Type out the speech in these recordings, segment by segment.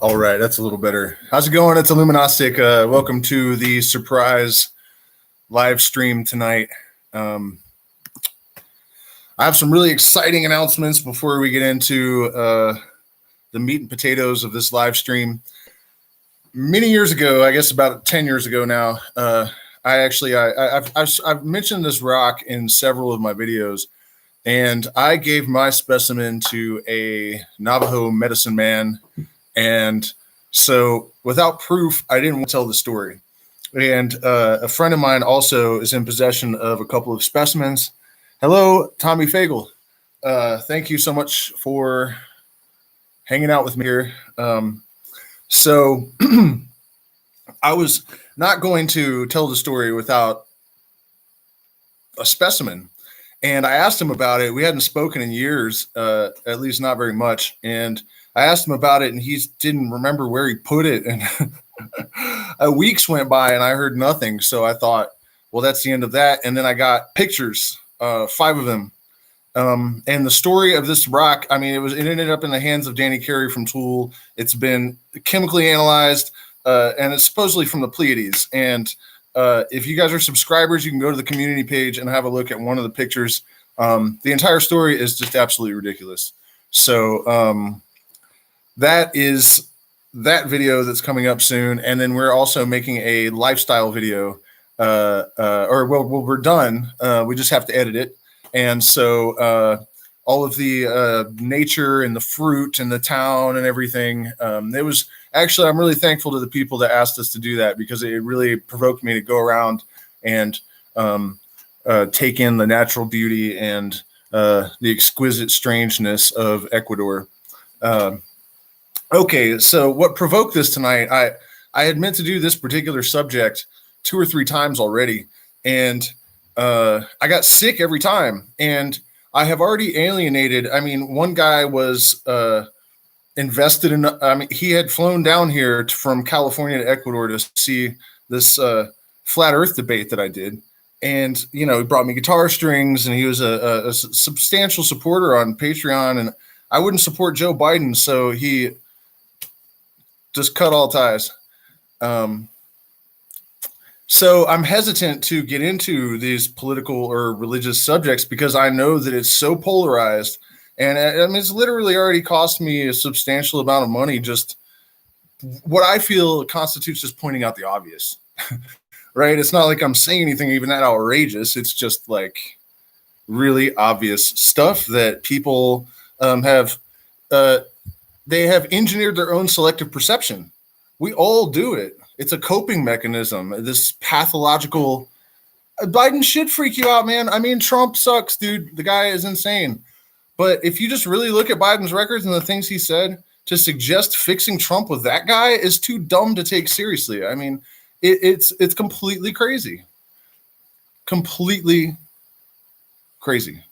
All right, that's a little better. How's it going? It's Illuminastic. Welcome to the surprise live stream tonight. I have some really exciting announcements before we get into the meat and potatoes of this live stream. Many years ago, I guess about 10 years ago now, I've mentioned this rock in several of my videos, and I gave my specimen to a Navajo medicine man. And so without proof, I didn't want to tell the story. And a friend of mine also is in possession of a couple of specimens. Hello, Tommy Fagel. Thank you so much for hanging out with me here. So I was not going to tell the story without a specimen. And I asked him about it. We hadn't spoken in years, at least not very much. And I asked him about it, and he didn't remember where he put it. And weeks went by, and I heard nothing. So I thought, well, that's the end of that. And then I got pictures, 5 of them. And the story of this rock, I mean, it ended up in the hands of Danny Carey from Tool. It's been chemically analyzed, and it's supposedly from the Pleiades. And if you guys are subscribers, you can go to the community page and have a look at one of the pictures. The entire story is just absolutely ridiculous. So that is that video that's coming up soon. And then we're also making a lifestyle video, we're done. We just have to edit it. And so all of the nature and the fruit and the town and everything, it was actually, I'm really thankful to the people that asked us to do that, because it really provoked me to go around and take in the natural beauty and the exquisite strangeness of Ecuador. Okay, so what provoked this tonight, I had meant to do this particular subject 2 or 3 times already, and I got sick every time, and I have already alienated. I mean, one guy was invested in, he had flown down here from California to Ecuador to see this flat earth debate that I did. And, he brought me guitar strings, and he was a substantial supporter on Patreon, and I wouldn't support Joe Biden. So he just cut all ties. So I'm hesitant to get into these political or religious subjects, because I know that it's so polarized, and I mean, it's literally already cost me a substantial amount of money. Just what I feel constitutes just pointing out the obvious, right? It's not like I'm saying anything even that outrageous. It's just like really obvious stuff that people they have engineered their own selective perception. We all do it. It's a coping mechanism. This pathological Biden should freak you out, man. I mean, Trump sucks, dude. The guy is insane. But if you just really look at Biden's records and the things he said, to suggest fixing Trump with that guy is too dumb to take seriously. I mean, it's completely crazy. Completely crazy.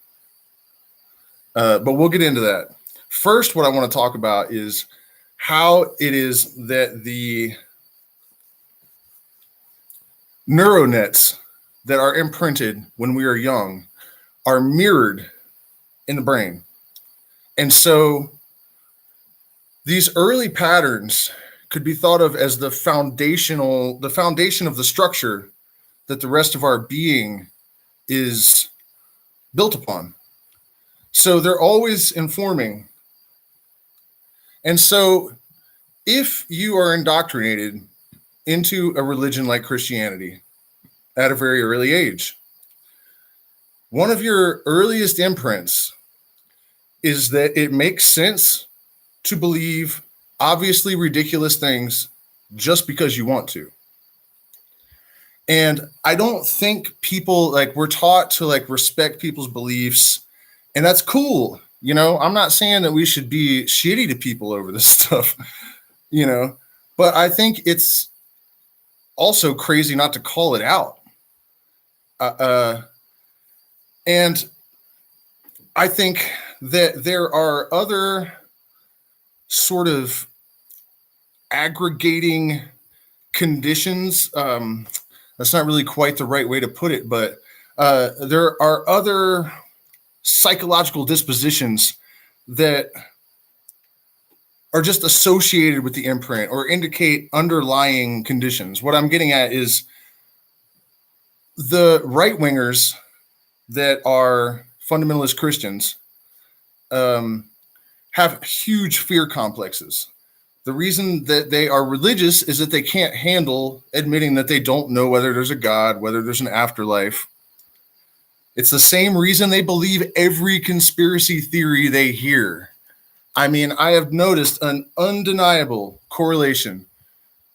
But we'll get into that. First, what I want to talk about is how it is that the neuronets that are imprinted when we are young are mirrored in the brain. And so these early patterns could be thought of as the foundation of the structure that the rest of our being is built upon. So they're always informing. And so if you are indoctrinated into a religion like Christianity at a very early age, one of your earliest imprints is that it makes sense to believe obviously ridiculous things just because you want to. And I don't think people, we're taught to respect people's beliefs, and that's cool. I'm not saying that we should be shitty to people over this stuff, but I think it's also crazy not to call it out. And I think that there are other sort of aggregating conditions. That's not really quite the right way to put it, but there are other psychological dispositions that are just associated with the imprint or indicate underlying conditions. What I'm getting at is the right wingers that are fundamentalist Christians have huge fear complexes. The reason that they are religious is that they can't handle admitting that they don't know whether there's a God, whether there's an afterlife. It's the same reason they believe every conspiracy theory they hear. I mean, I have noticed an undeniable correlation.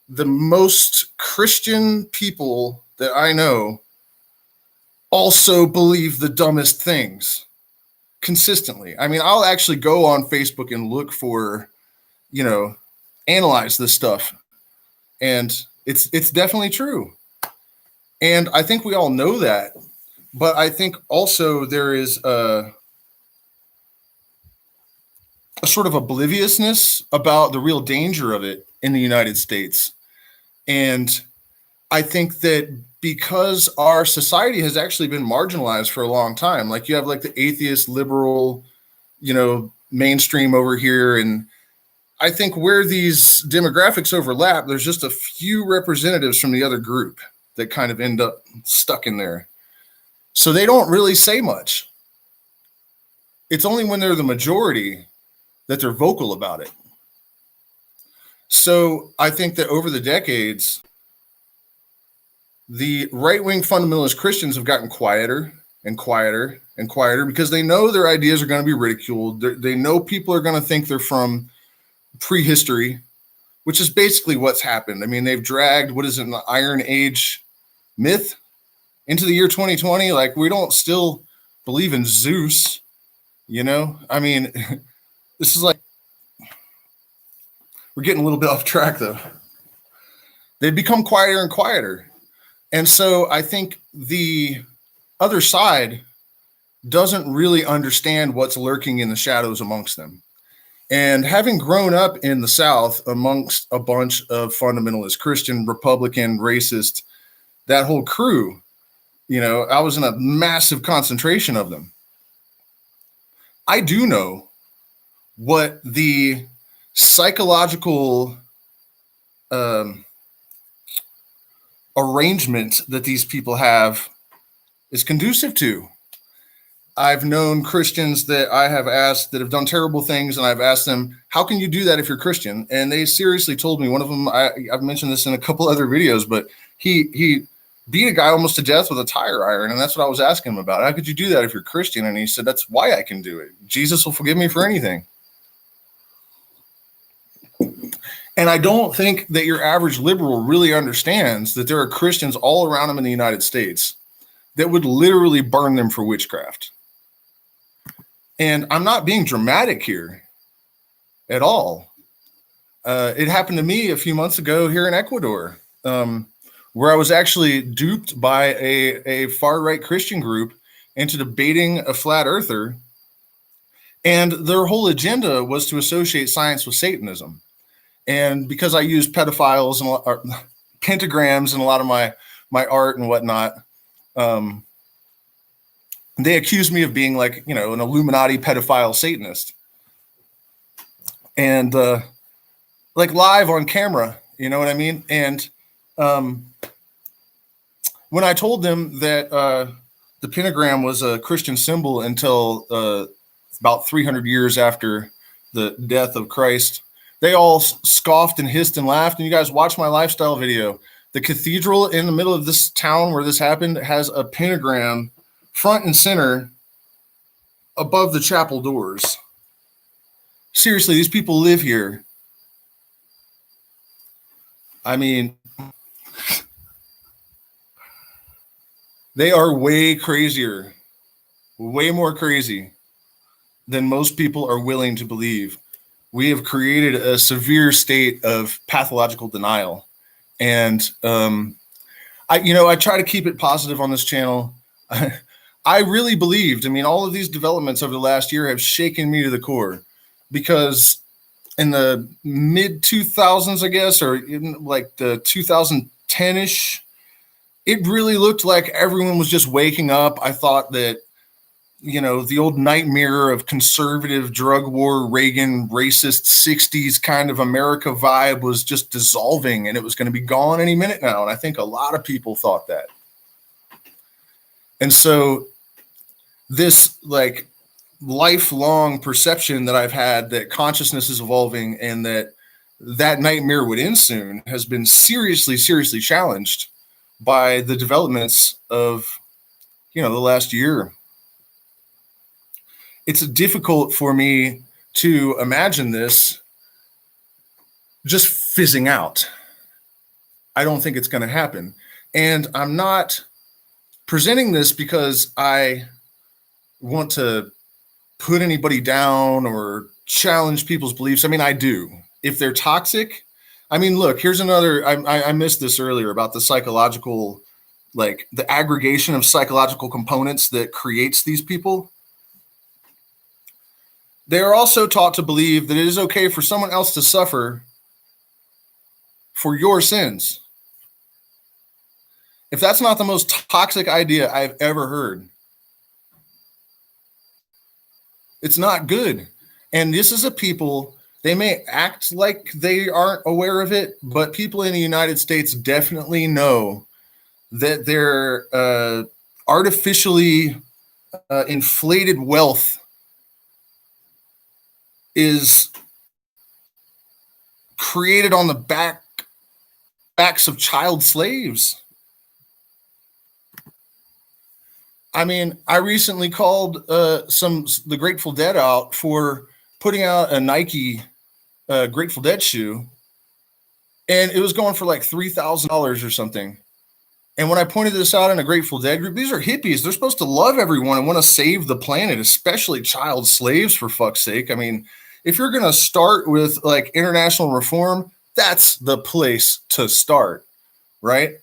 The most Christian people that I know also believe the dumbest things consistently. I mean, I'll actually go on Facebook and look for, analyze this stuff. And it's definitely true. And I think we all know that. But I think also there is a sort of obliviousness about the real danger of it in the United States. And I think that because our society has actually been marginalized for a long time, like you have like the atheist, liberal, mainstream over here. And I think where these demographics overlap, there's just a few representatives from the other group that kind of end up stuck in there. So they don't really say much. It's only when they're the majority that they're vocal about it. So I think that over the decades, the right-wing fundamentalist Christians have gotten quieter and quieter and quieter because they know their ideas are going to be ridiculed. They know people are going to think they're from prehistory, which is basically what's happened. I mean, they've dragged, the Iron Age myth into the year 2020. Like, we don't still believe in Zeus, I mean, this is like, we're getting a little bit off track though. They've become quieter and quieter. And so I think the other side doesn't really understand what's lurking in the shadows amongst them. And having grown up in the South amongst a bunch of fundamentalist Christian, Republican, racist, that whole crew, I was in a massive concentration of them. I do know what the psychological arrangement that these people have is conducive to. I've known Christians that I have asked that have done terrible things, and I've asked them, how can you do that if you're Christian? And they seriously told me, one of them, I've mentioned this in a couple other videos, but he beat a guy almost to death with a tire iron, and that's what I was asking him about. How could you do that if you're Christian? And he said, that's why I can do it. Jesus will forgive me for anything. And I don't think that your average liberal really understands that there are Christians all around them in the United States that would literally burn them for witchcraft. And I'm not being dramatic here at all. It happened to me a few months ago here in Ecuador, where I was actually duped by a far-right Christian group into debating a flat earther. And their whole agenda was to associate science with Satanism. And because I use pedophiles and pentagrams in a lot of my art and whatnot, they accused me of being like, an Illuminati pedophile Satanist. And like live on camera, you know what I mean? And when I told them that the pentagram was a Christian symbol until about 300 years after the death of Christ, they all scoffed and hissed and laughed. And you guys watch my lifestyle video. The cathedral in the middle of this town where this happened has a pentagram front and center above the chapel doors. Seriously, these people live here. I mean, they are way crazier, way more crazy than most people are willing to believe. We have created a severe state of pathological denial. And I try to keep it positive on this channel. I really believed, all of these developments over the last year have shaken me to the core, because in the mid 2000s, I guess, or in like the 2010-ish, it really looked like everyone was just waking up. I thought that the old nightmare of conservative drug war, Reagan, racist 60s kind of America vibe was just dissolving and it was going to be gone any minute now. And I think a lot of people thought that. And so this like lifelong perception that I've had that consciousness is evolving and that nightmare would end soon has been seriously challenged by the developments of, the last year. It's difficult for me to imagine this just fizzing out. I don't think it's going to happen. And I'm not presenting this because I want to put anybody down or challenge people's beliefs. I mean, I do. If they're toxic, I mean, look, here's another, I missed this earlier about the psychological, like the aggregation of psychological components that creates these people. They are also taught to believe that it is okay for someone else to suffer for your sins. If that's not the most toxic idea I've ever heard, it's not good. And this is a people, they may act like they aren't aware of it, but people in the United States definitely know that their artificially inflated wealth is created on the backs of child slaves. I mean, I recently called the Grateful Dead out for putting out a Nike Grateful Dead shoe, and it was going for like $3,000 or something. And when I pointed this out in a Grateful Dead group, these are hippies. They're supposed to love everyone and want to save the planet, especially child slaves, for fuck's sake. I mean, if you're going to start with like international reform, that's the place to start, right?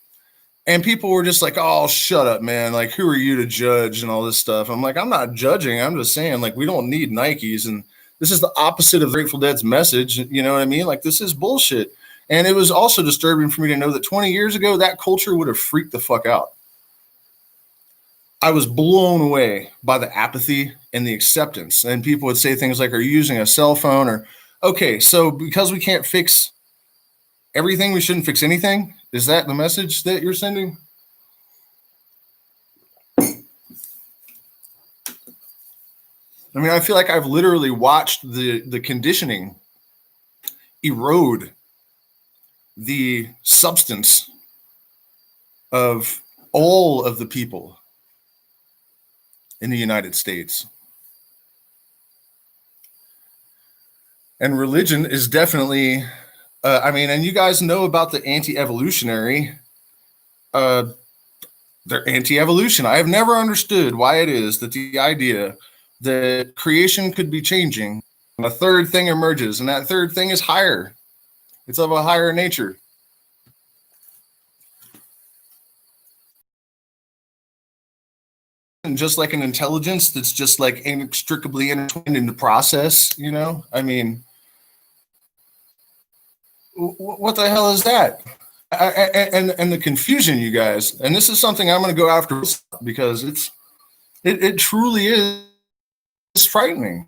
And people were just like, oh, shut up, man. Like, who are you to judge and all this stuff? I'm like, I'm not judging. I'm just saying, like, we don't need Nikes. And this is the opposite of Grateful Dead's message. You know what I mean? Like, this is bullshit. And it was also disturbing for me to know that 20 years ago, that culture would have freaked the fuck out. I was blown away by the apathy and the acceptance. And people would say things like, are you using a cell phone? Or, okay, so because we can't fix everything, we shouldn't fix anything? Is that the message that you're sending? I mean, I feel like I've literally watched the conditioning erode the substance of all of the people in the United States. And religion is definitely, and you guys know about the anti-evolutionary. They're anti-evolution. I have never understood why it is that the idea that creation could be changing and a third thing emerges, and that third thing is higher. It's of a higher nature. And just like an intelligence that's just like inextricably intertwined in the process, I mean, what the hell is that? And the confusion, you guys, and this is something I'm going to go after because it truly is frightening.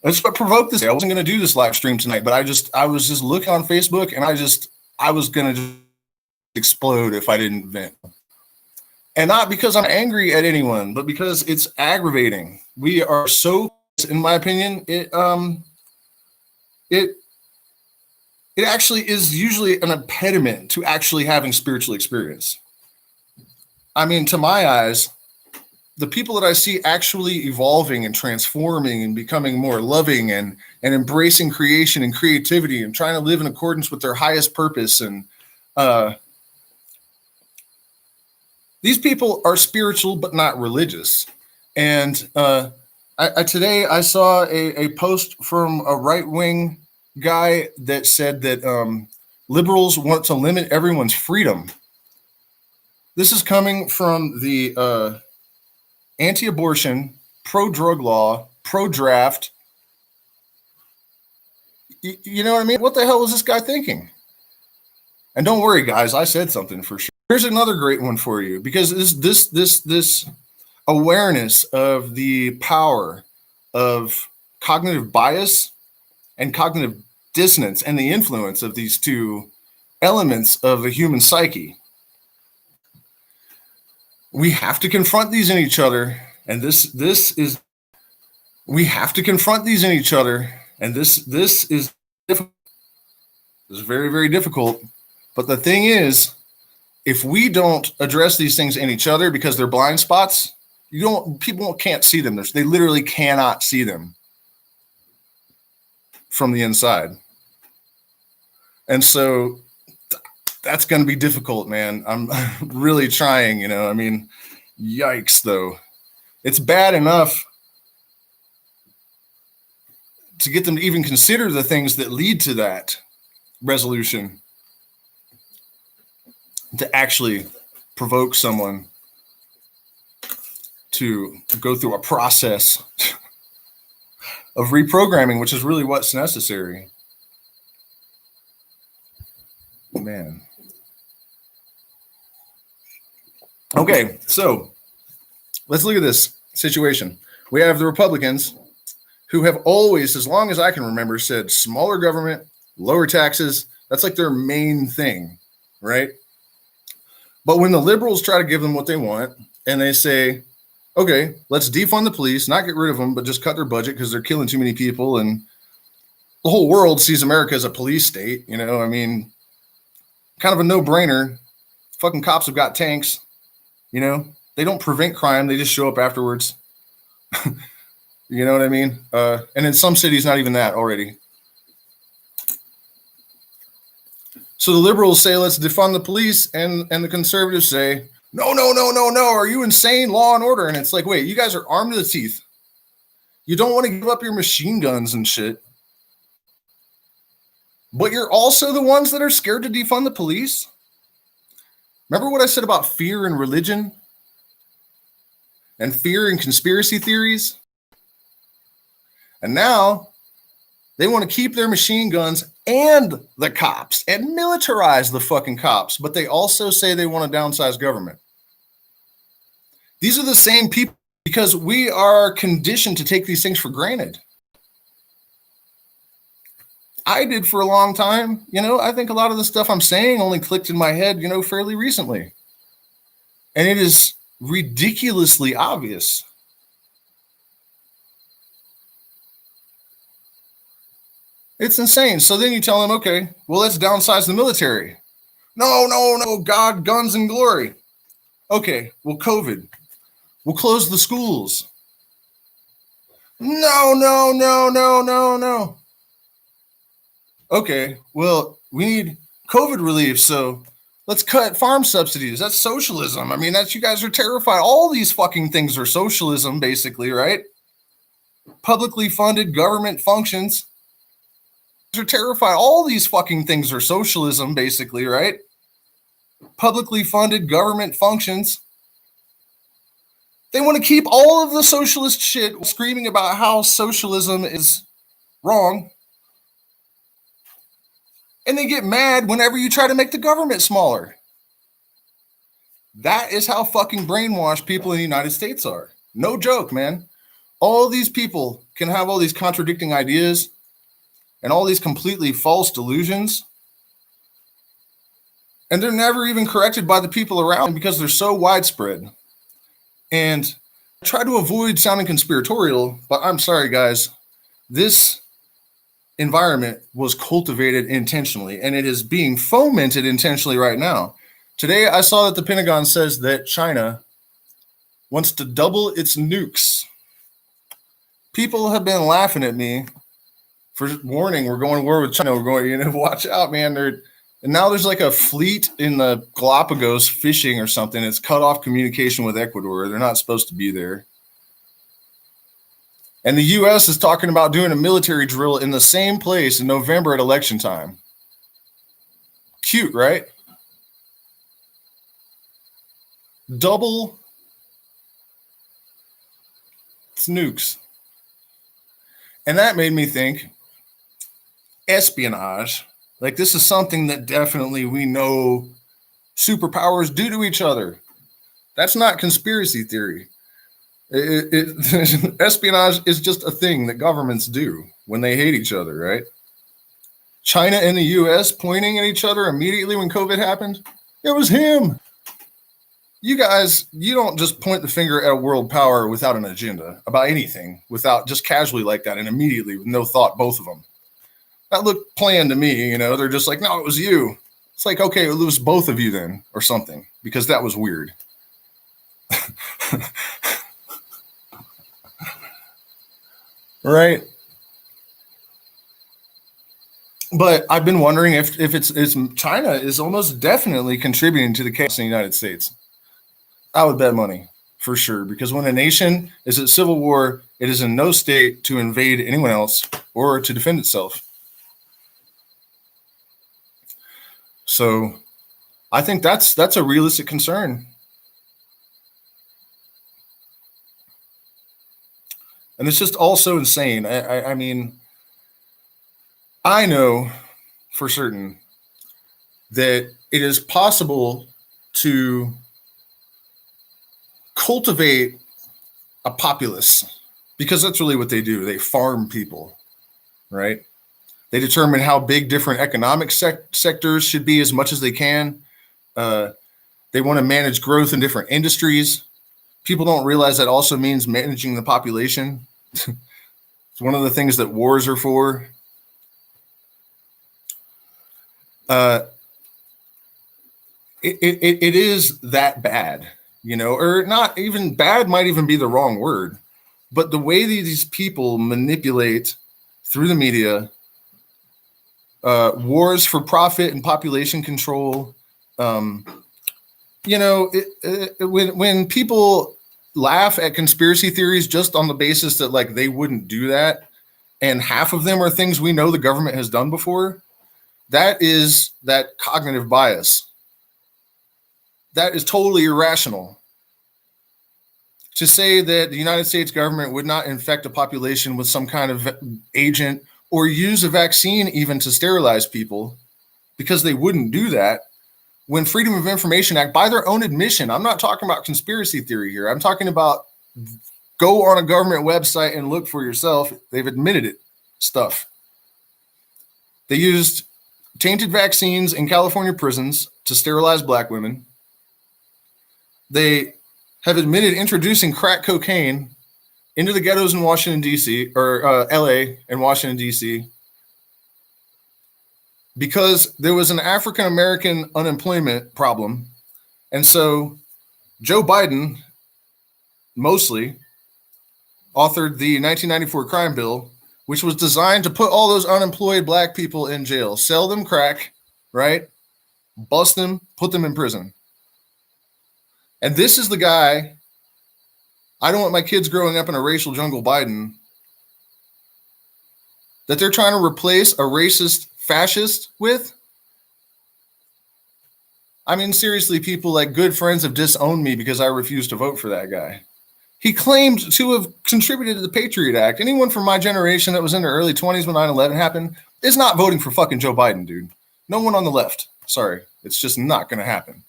That's what provoked this. I wasn't going to do this live stream tonight, but I was just looking on Facebook and I was going to just explode if I didn't vent. And not because I'm angry at anyone, but because it's aggravating. We are so, in my opinion, it actually is usually an impediment to actually having spiritual experience. I mean, to my eyes, the people that I see actually evolving and transforming and becoming more loving and embracing creation and creativity and trying to live in accordance with their highest purpose. And these people are spiritual, but not religious. And today I saw a post from a right-wing guy that said that liberals want to limit everyone's freedom. This is coming from the anti-abortion, pro-drug law, pro-draft. You know what I mean? What the hell was this guy thinking? And don't worry, guys, I said something for sure. Here's another great one for you, because this awareness of the power of cognitive bias and cognitive dissonance and the influence of these two elements of the human psyche. We have to confront these in each other, and this is we have to confront these in each other, and this is difficult. This is very, very difficult. But the thing is, if we don't address these things in each other because they're blind spots, people can't see them. They literally cannot see them from the inside. And so that's going to be difficult, man. I'm really trying, I mean, yikes, though. It's bad enough to get them to even consider the things that lead to that resolution, to actually provoke someone to go through a process of reprogramming, which is really what's necessary. Man. Okay, so let's look at this situation. We have the Republicans who have always, as long as I can remember, said smaller government, lower taxes. That's like their main thing, right? But when the liberals try to give them what they want and they say, okay, let's defund the police, not get rid of them, but just cut their budget because they're killing too many people. And the whole world sees America as a police state. I mean, kind of a no-brainer. Fucking cops have got tanks. They don't prevent crime. They just show up afterwards. You know what I mean? And in some cities, not even that already. So the liberals say, let's defund the police. And the conservatives say, no. Are you insane? Law and order. And it's like, wait, you guys are armed to the teeth. You don't want to give up your machine guns and shit. But you're also the ones that are scared to defund the police. Remember what I said about fear and religion? And fear and conspiracy theories? And now they want to keep their machine guns and the cops and militarize the fucking cops. But they also say they want to downsize government. These are the same people because we are conditioned to take these things for granted. I did for a long time. I think a lot of the stuff I'm saying only clicked in my head, fairly recently. And it is ridiculously obvious. It's insane. So then you tell them, okay, well, let's downsize the military. No, God, guns and glory. Okay, well, COVID. We'll close the schools. No. Okay, well, we need COVID relief, so let's cut farm subsidies. That's socialism. I mean, you guys are terrified. All these fucking things are socialism, basically, right? Publicly funded government functions are terrified. All these fucking things are socialism, basically, right? Publicly funded government functions. They want to keep all of the socialist shit, screaming about how socialism is wrong. And they get mad whenever you try to make the government smaller. That is how fucking brainwashed people in the United States are. No joke, man. All these people can have all these contradicting ideas and all these completely false delusions. And they're never even corrected by the people around them because they're so widespread. And I try to avoid sounding conspiratorial, but I'm sorry, guys. This environment was cultivated intentionally, and it is being fomented intentionally right now. Today, I saw that the Pentagon says that China wants to double its nukes. People have been laughing at me for warning, we're going to war with China. We're going, watch out, man. And now there's like a fleet in the Galapagos fishing or something. It's cut off communication with Ecuador. They're not supposed to be there. And the U.S. is talking about doing a military drill in the same place in November at election time. Cute, right? Double its nukes. And that made me think espionage. Like, this is something that definitely we know superpowers do to each other. That's not conspiracy theory. Espionage is just a thing that governments do when they hate each other, right? China and the US pointing at each other immediately when COVID happened. It was him. You guys, you don't just point the finger at a world power without an agenda about anything, without just casually like that and immediately with no thought, both of them. That looked planned to me, you know. They're just like, no, it was you. It's like, okay, it was both of you then or something, because that was weird. Right? But I've been wondering if it's China is almost definitely contributing to the chaos in the United States. I would bet money for sure, because when a nation is at civil war, it is in no state to invade anyone else or to defend itself. So I think that's a realistic concern. And it's just all so insane. I mean, I know for certain that it is possible to cultivate a populace, because that's really what they do. They farm people, right? They determine how big different economic sectors should be as much as they can. They want to manage growth in different industries. People don't realize that also means managing the population. It's one of the things that wars are for. It is that bad, you know, or not even bad might even be the wrong word, but the way these people manipulate through the media, wars for profit and population control. You know, when people laugh at conspiracy theories just on the basis that like they wouldn't do that, and half of them are things we know the government has done before, that is that cognitive bias. That is totally irrational. To say that the United States government would not infect a population with some kind of agent or use a vaccine even to sterilize people, because they wouldn't do that, when Freedom of Information Act, by their own admission, I'm not talking about conspiracy theory here. I'm talking about go on a government website and look for yourself. They've admitted it stuff. They used tainted vaccines in California prisons to sterilize black women. They have admitted introducing crack cocaine into the ghettos in Washington, D.C., or L.A. and Washington, D.C., because there was an African-American unemployment problem. And so Joe Biden mostly authored the 1994 crime bill, which was designed to put all those unemployed black people in jail, sell them crack, right? Bust them, put them in prison. And this is the guy, I don't want my kids growing up in a racial jungle, Biden, that they're trying to replace a racist fascist with. I mean, seriously, people like good friends have disowned me because I refused to vote for that guy. He claimed to have contributed to the Patriot Act. Anyone from my generation that was in their early 20s when 9/11 happened is not voting for fucking Joe Biden, dude. No one on the left. Sorry. It's just not going to happen.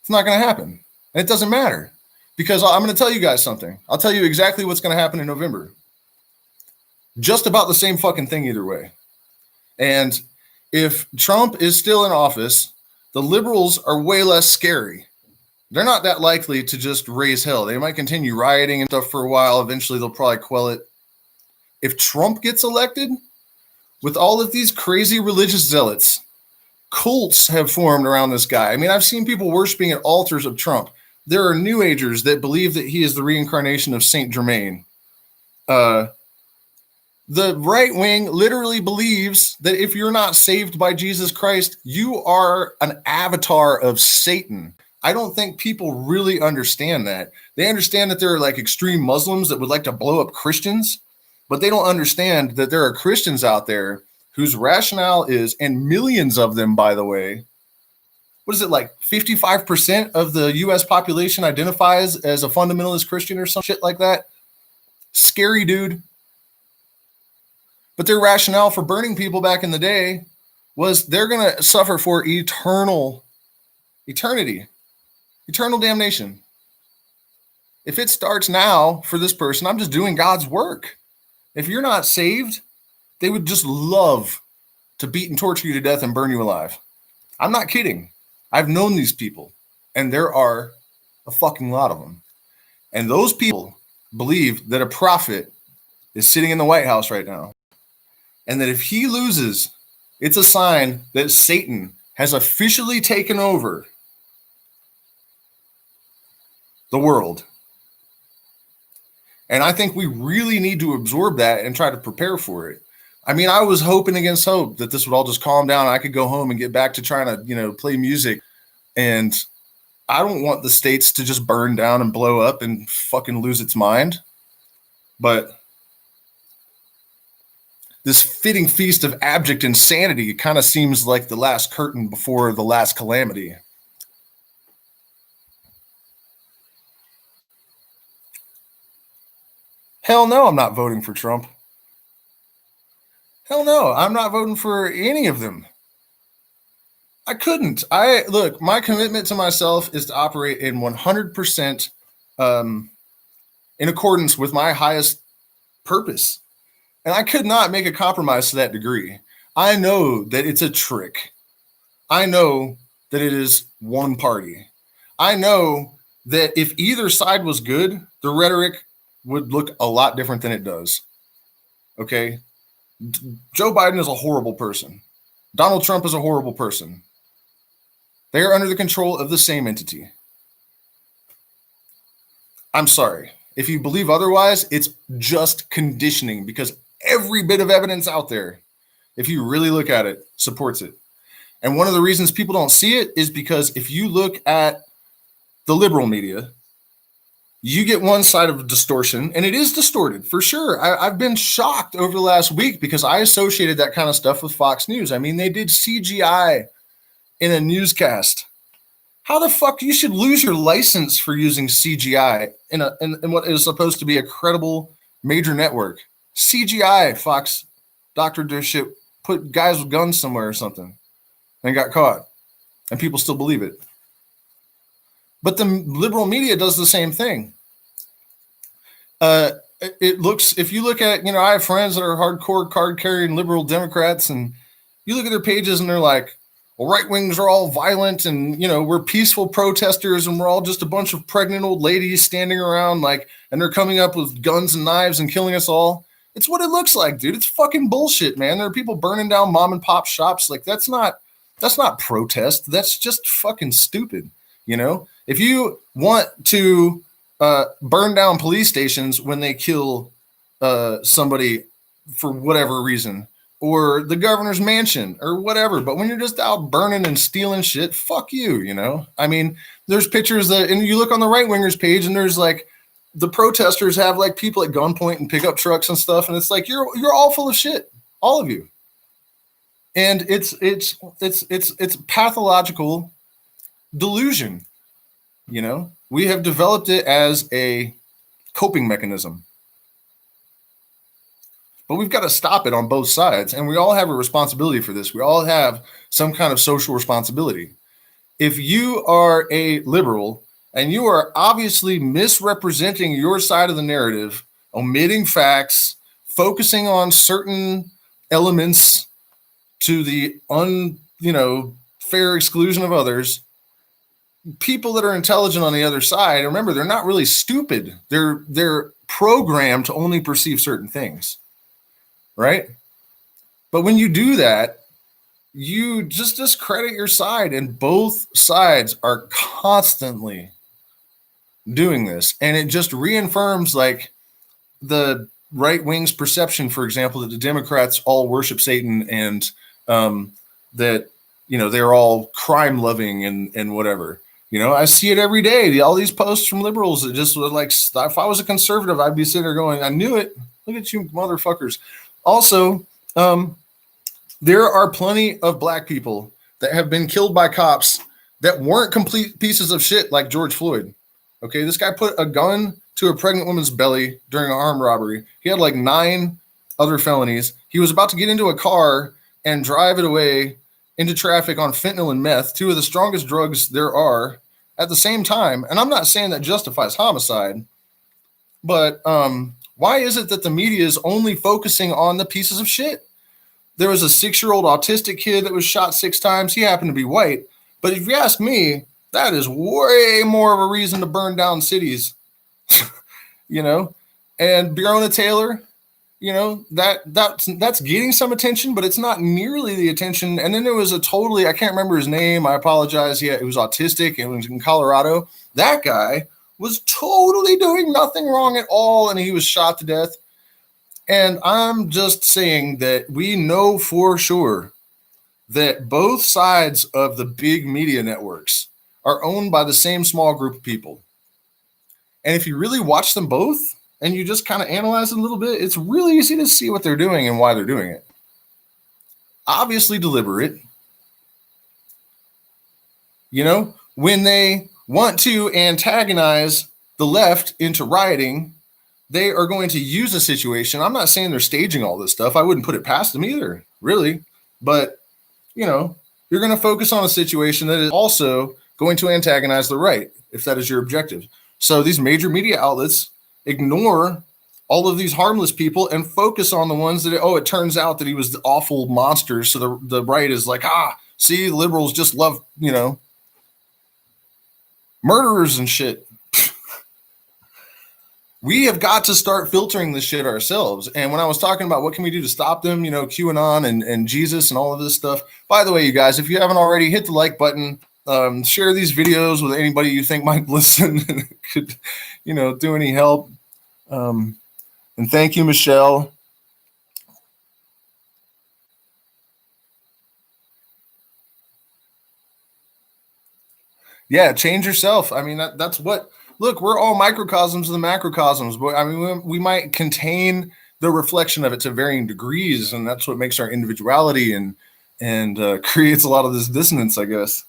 It's not going to happen. And it doesn't matter, because I'm going to tell you guys something. I'll tell you exactly what's going to happen in November. Just about the same fucking thing either way. And if Trump is still in office, the liberals are way less scary. They're not that likely to just raise hell. They might continue rioting and stuff for a while. Eventually, they'll probably quell it. If Trump gets elected, with all of these crazy religious zealots, cults have formed around this guy. I mean, I've seen people worshiping at altars of Trump. There are New Agers that believe that he is the reincarnation of Saint Germain. The right wing literally believes that if you're not saved by Jesus Christ, you are an avatar of Satan. I don't think people really understand that. They understand that there are like extreme Muslims that would like to blow up Christians, but they don't understand that there are Christians out there whose rationale is, and millions of them, by the way, what is it, like 55% of the US population identifies as a fundamentalist Christian or some shit like that? Scary, dude. But their rationale for burning people back in the day was they're going to suffer for eternity, eternal damnation. If it starts now for this person, I'm just doing God's work. If you're not saved, they would just love to beat and torture you to death and burn you alive. I'm not kidding. I've known these people, and there are a fucking lot of them. And those people believe that a prophet is sitting in the White House right now, and that if he loses, it's a sign that Satan has officially taken over the world. And I think we really need to absorb that and try to prepare for it. I mean, I was hoping against hope that this would all just calm down. I could go home and get back to trying to, play music. And I don't want the states to just burn down and blow up and fucking lose its mind. But this fitting feast of abject insanity kind of seems like the last curtain before the last calamity. Hell no, I'm not voting for Trump. Hell no, I'm not voting for any of them. I couldn't. Look, my commitment to myself is to operate in 100% in accordance with my highest purpose. And I could not make a compromise to that degree. I know that it's a trick. I know that it is one party. I know that if either side was good, the rhetoric would look a lot different than it does. Okay? Joe Biden is a horrible person. Donald Trump is a horrible person. They are under the control of the same entity. I'm sorry. If you believe otherwise, it's just conditioning, because every bit of evidence out there, if you really look at it, supports it. And one of the reasons people don't see it is because if you look at the liberal media, you get one side of distortion, and it is distorted for sure. I've been shocked over the last week because I associated that kind of stuff with Fox News. I mean, they did CGI in a newscast. How the fuck you should lose your license for using CGI in what is supposed to be a credible major network? CGI, Fox doctored their shit, put guys with guns somewhere or something, and got caught, and people still believe it. But the liberal media does the same thing. If you look at, I have friends that are hardcore card-carrying liberal Democrats, and you look at their pages and they're like, well, right wings are all violent, and, we're peaceful protesters, and we're all just a bunch of pregnant old ladies standing around, and they're coming up with guns and knives and killing us all. It's what it looks like, dude. It's fucking bullshit, man. There are people burning down mom and pop shops. That's not protest. That's just fucking stupid. If you want to burn down police stations when they kill somebody for whatever reason, or the governor's mansion or whatever, but when you're just out burning and stealing shit, fuck you, I mean, there's pictures and you look on the right wingers page, and there's the protesters have people at gunpoint and pickup trucks and stuff, and it's like you're all full of shit, all of you. And it's pathological delusion. We have developed it as a coping mechanism, but we've got to stop it on both sides. And we all have a responsibility for this. We all have some kind of social responsibility. If you are a liberal and you are obviously misrepresenting your side of the narrative, omitting facts, focusing on certain elements to the fair exclusion of others, people that are intelligent on the other side, remember, they're not really stupid. They're programmed to only perceive certain things, right? But when you do that, you just discredit your side, and both sides are constantly doing this. And it just reaffirms the right wing's perception, for example, that the Democrats all worship Satan, and that, they're all crime loving and whatever. I see it every day. All these posts from liberals that just were if I was a conservative, I'd be sitting there going, I knew it. Look at you motherfuckers. Also, there are plenty of black people that have been killed by cops that weren't complete pieces of shit like George Floyd. Okay, this guy put a gun to a pregnant woman's belly during an armed robbery. He had 9 other felonies. He was about to get into a car and drive it away into traffic on fentanyl and meth, 2 of the strongest drugs there are, at the same time. And I'm not saying that justifies homicide, But why is it that the media is only focusing on the pieces of shit? There was a 6-year-old autistic kid that was shot 6 times. He happened to be white. But if you ask me, that is way more of a reason to burn down cities, you know? And Breonna Taylor, you know, that's getting some attention, but it's not nearly the attention. And then there was a totally, I can't remember his name. I apologize. Yeah, it was autistic. It was in Colorado. That guy was totally doing nothing wrong at all, and he was shot to death. And I'm just saying that we know for sure that both sides of the big media networks are owned by the same small group of people. And if you really watch them both and you just kind of analyze it a little bit, it's really easy to see what they're doing and why they're doing it. Obviously deliberate. You know, when they want to antagonize the left into rioting, they are going to use a situation. I'm not saying they're staging all this stuff. I wouldn't put it past them either, really. But, you know, you're going to focus on a situation that is also going to antagonize the right, if that is your objective. So these major media outlets ignore all of these harmless people and focus on the ones that, it turns out that he was the awful monster. So the right is like, see, liberals just love, you know, murderers and shit. We have got to start filtering this shit ourselves. And when I was talking about what can we do to stop them, you know, QAnon and Jesus and all of this stuff. By the way, you guys, if you haven't already, hit the like button. Share these videos with anybody you think might listen and could, you know, do any help. And thank you, Michelle. Yeah, change yourself. I mean, that's what. Look, we're all microcosms of the macrocosms, but I mean, we might contain the reflection of it to varying degrees, and that's what makes our individuality and creates a lot of this dissonance, I guess.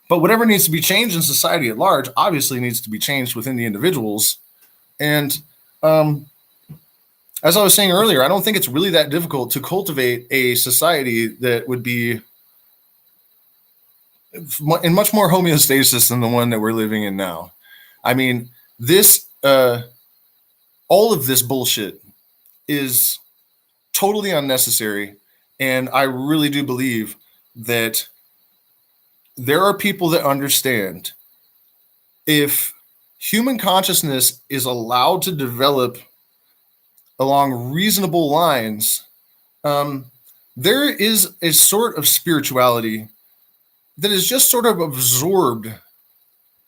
But whatever needs to be changed in society at large, obviously needs to be changed within the individuals. And as I was saying earlier, I don't think it's really that difficult to cultivate a society that would be in much more homeostasis than the one that we're living in now. I mean, this, all of this bullshit is totally unnecessary. And I really do believe that there are people that understand if human consciousness is allowed to develop along reasonable lines, there is a sort of spirituality that is just sort of absorbed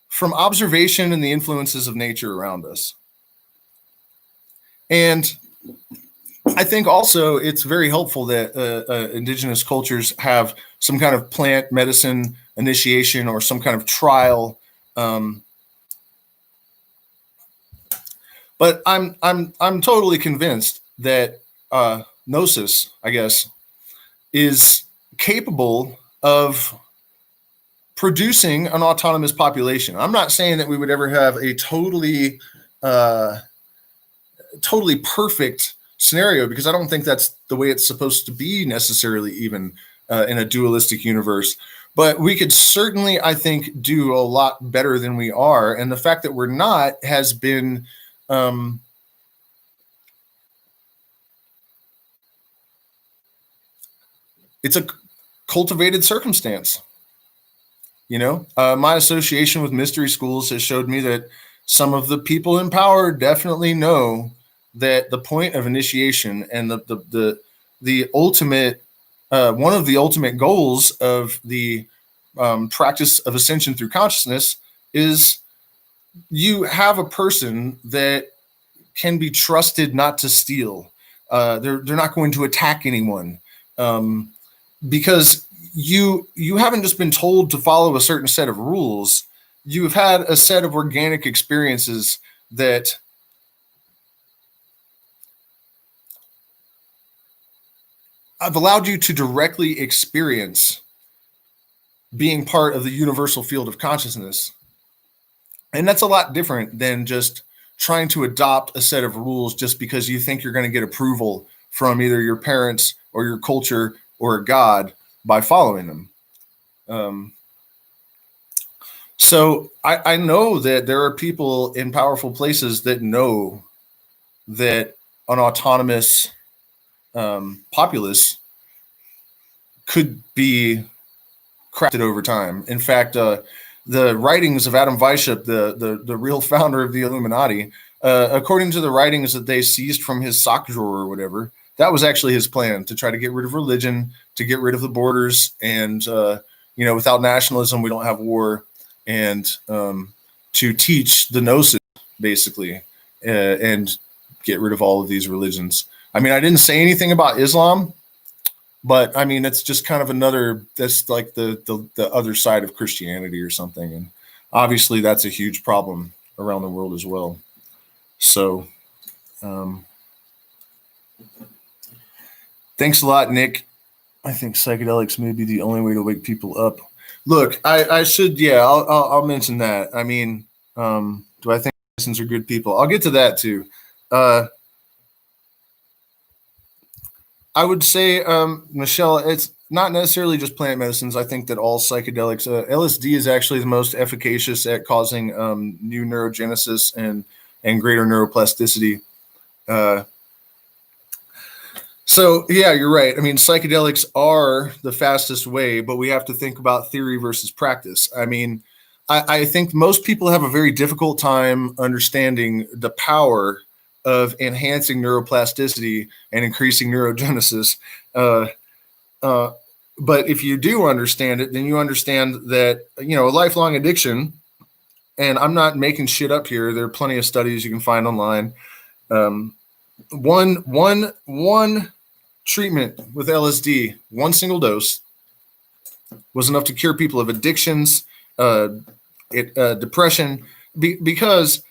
from observation and the influences of nature around us. And I think also it's very helpful that indigenous cultures have some kind of plant medicine initiation or some kind of trial. But I'm totally convinced that Gnosis, I guess, is capable of producing an autonomous population. I'm not saying that we would ever have a totally perfect scenario, because I don't think that's the way it's supposed to be necessarily, even in a dualistic universe. But we could certainly, I think, do a lot better than we are. And the fact that we're not has been it's a cultivated circumstance. You know, my association with mystery schools has showed me that some of the people in power definitely know that the point of initiation and the ultimate one of the ultimate goals of the practice of ascension through consciousness is you have a person that can be trusted not to steal. They're not going to attack anyone, because you haven't just been told to follow a certain set of rules. You've had a set of organic experiences that have allowed you to directly experience being part of the universal field of consciousness. And that's a lot different than just trying to adopt a set of rules just because you think you're going to get approval from either your parents or your culture or God by following them. So I know that there are people in powerful places that know that an autonomous populace could be crafted over time. In fact, the writings of Adam Weishaupt, the real founder of the Illuminati, according to the writings that they seized from his sock drawer or whatever, that was actually his plan to try to get rid of religion, to get rid of the borders, and without nationalism, we don't have war, and to teach the gnosis basically, and get rid of all of these religions. I mean, I didn't say anything about Islam, but I mean, it's just kind of that's like the other side of Christianity or something. And obviously that's a huge problem around the world as well. So, thanks a lot, Nick. I think psychedelics may be the only way to wake people up. Look, I should, yeah, I'll mention that. I mean, do I think medicines are good people? I'll get to that too. I would say, Michelle, it's not necessarily just plant medicines. I think that all psychedelics, LSD is actually the most efficacious at causing new neurogenesis and greater neuroplasticity. So yeah, you're right. I mean, psychedelics are the fastest way, but we have to think about theory versus practice. I mean, I think most people have a very difficult time understanding the power of enhancing neuroplasticity and increasing neurogenesis. But if you do understand it, then you understand that, a lifelong addiction, and I'm not making shit up here. There are plenty of studies you can find online. One treatment with LSD, one single dose, was enough to cure people of addictions, depression, because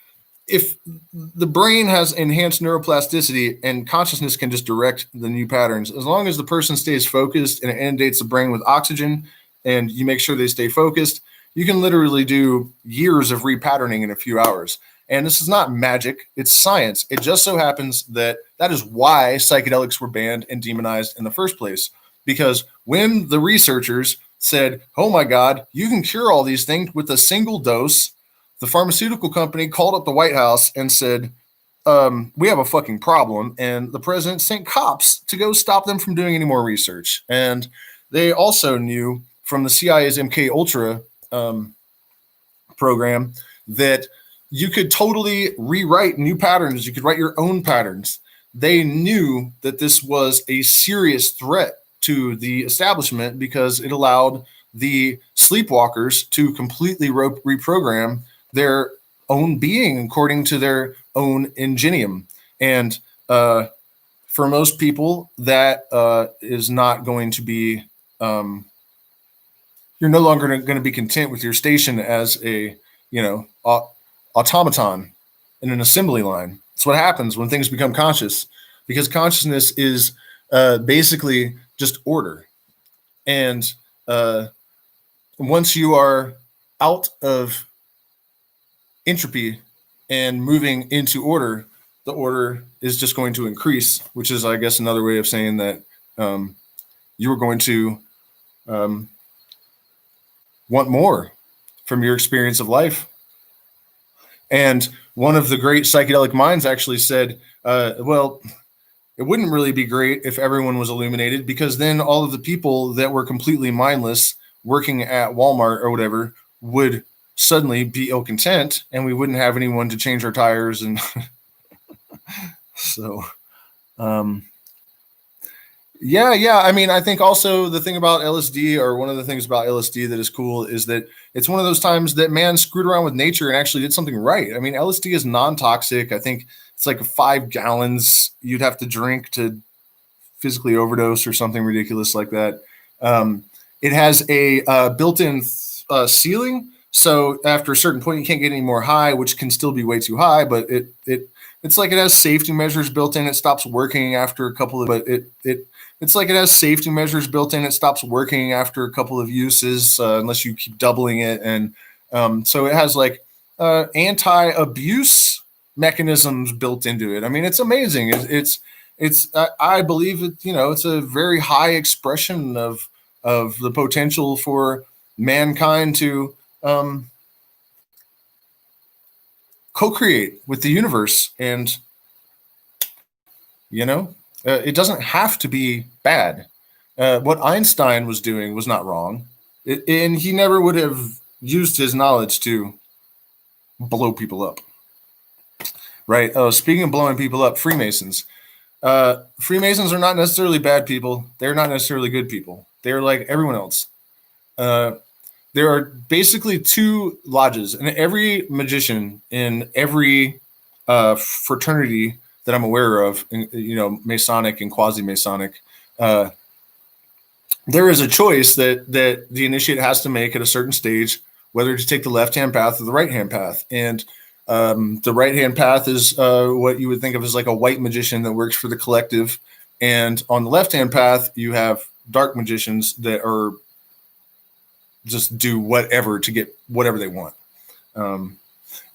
if the brain has enhanced neuroplasticity and consciousness can just direct the new patterns, as long as the person stays focused and it inundates the brain with oxygen and you make sure they stay focused, you can literally do years of repatterning in a few hours. And this is not magic, it's science. It just so happens that is why psychedelics were banned and demonized in the first place. Because when the researchers said, oh my God, you can cure all these things with a single dose, the pharmaceutical company called up the White House and said, we have a fucking problem. And the president sent cops to go stop them from doing any more research. And they also knew from the CIA's MK Ultra program that you could totally rewrite new patterns. You could write your own patterns. They knew that this was a serious threat to the establishment because it allowed the sleepwalkers to completely reprogram their own being according to their own ingenium. And for most people, that is not going to be, you're no longer going to be content with your station as a, automaton in an assembly line. It's what happens when things become conscious, because consciousness is basically just order. And once you are out of entropy and moving into order, the order is just going to increase, which is, I guess, another way of saying that you are going to want more from your experience of life. And one of the great psychedelic minds actually said, well, it wouldn't really be great if everyone was illuminated, because then all of the people that were completely mindless working at Walmart or whatever would suddenly be ill content, and we wouldn't have anyone to change our tires. And so, yeah. I mean, I think also the thing about LSD, or one of the things about LSD that is cool, is that it's one of those times that man screwed around with nature and actually did something right. I mean, LSD is non-toxic. I think it's like 5 gallons you'd have to drink to physically overdose or something ridiculous like that. It has a built-in ceiling. So after a certain point, you can't get any more high, which can still be way too high, but it's like it has safety measures built in. It stops working after a couple of, but it's like it has safety measures built in. It stops working after a couple of uses, unless you keep doubling it. And so it has like anti-abuse mechanisms built into it. I mean, it's amazing. I believe it, it's a very high expression of the potential for mankind to co-create with the universe, and it doesn't have to be bad. What Einstein was doing was not wrong, and he never would have used his knowledge to blow people up. Right. Oh, speaking of blowing people up, Freemasons. Freemasons are not necessarily bad people. They're not necessarily good people. They're like everyone else. There are basically two lodges, and every magician in every fraternity that I'm aware of, Masonic and quasi-Masonic, there is a choice that the initiate has to make at a certain stage, whether to take the left-hand path or the right-hand path. And the right-hand path is what you would think of as like a white magician that works for the collective. And on the left-hand path, you have dark magicians that are just do whatever to get whatever they want.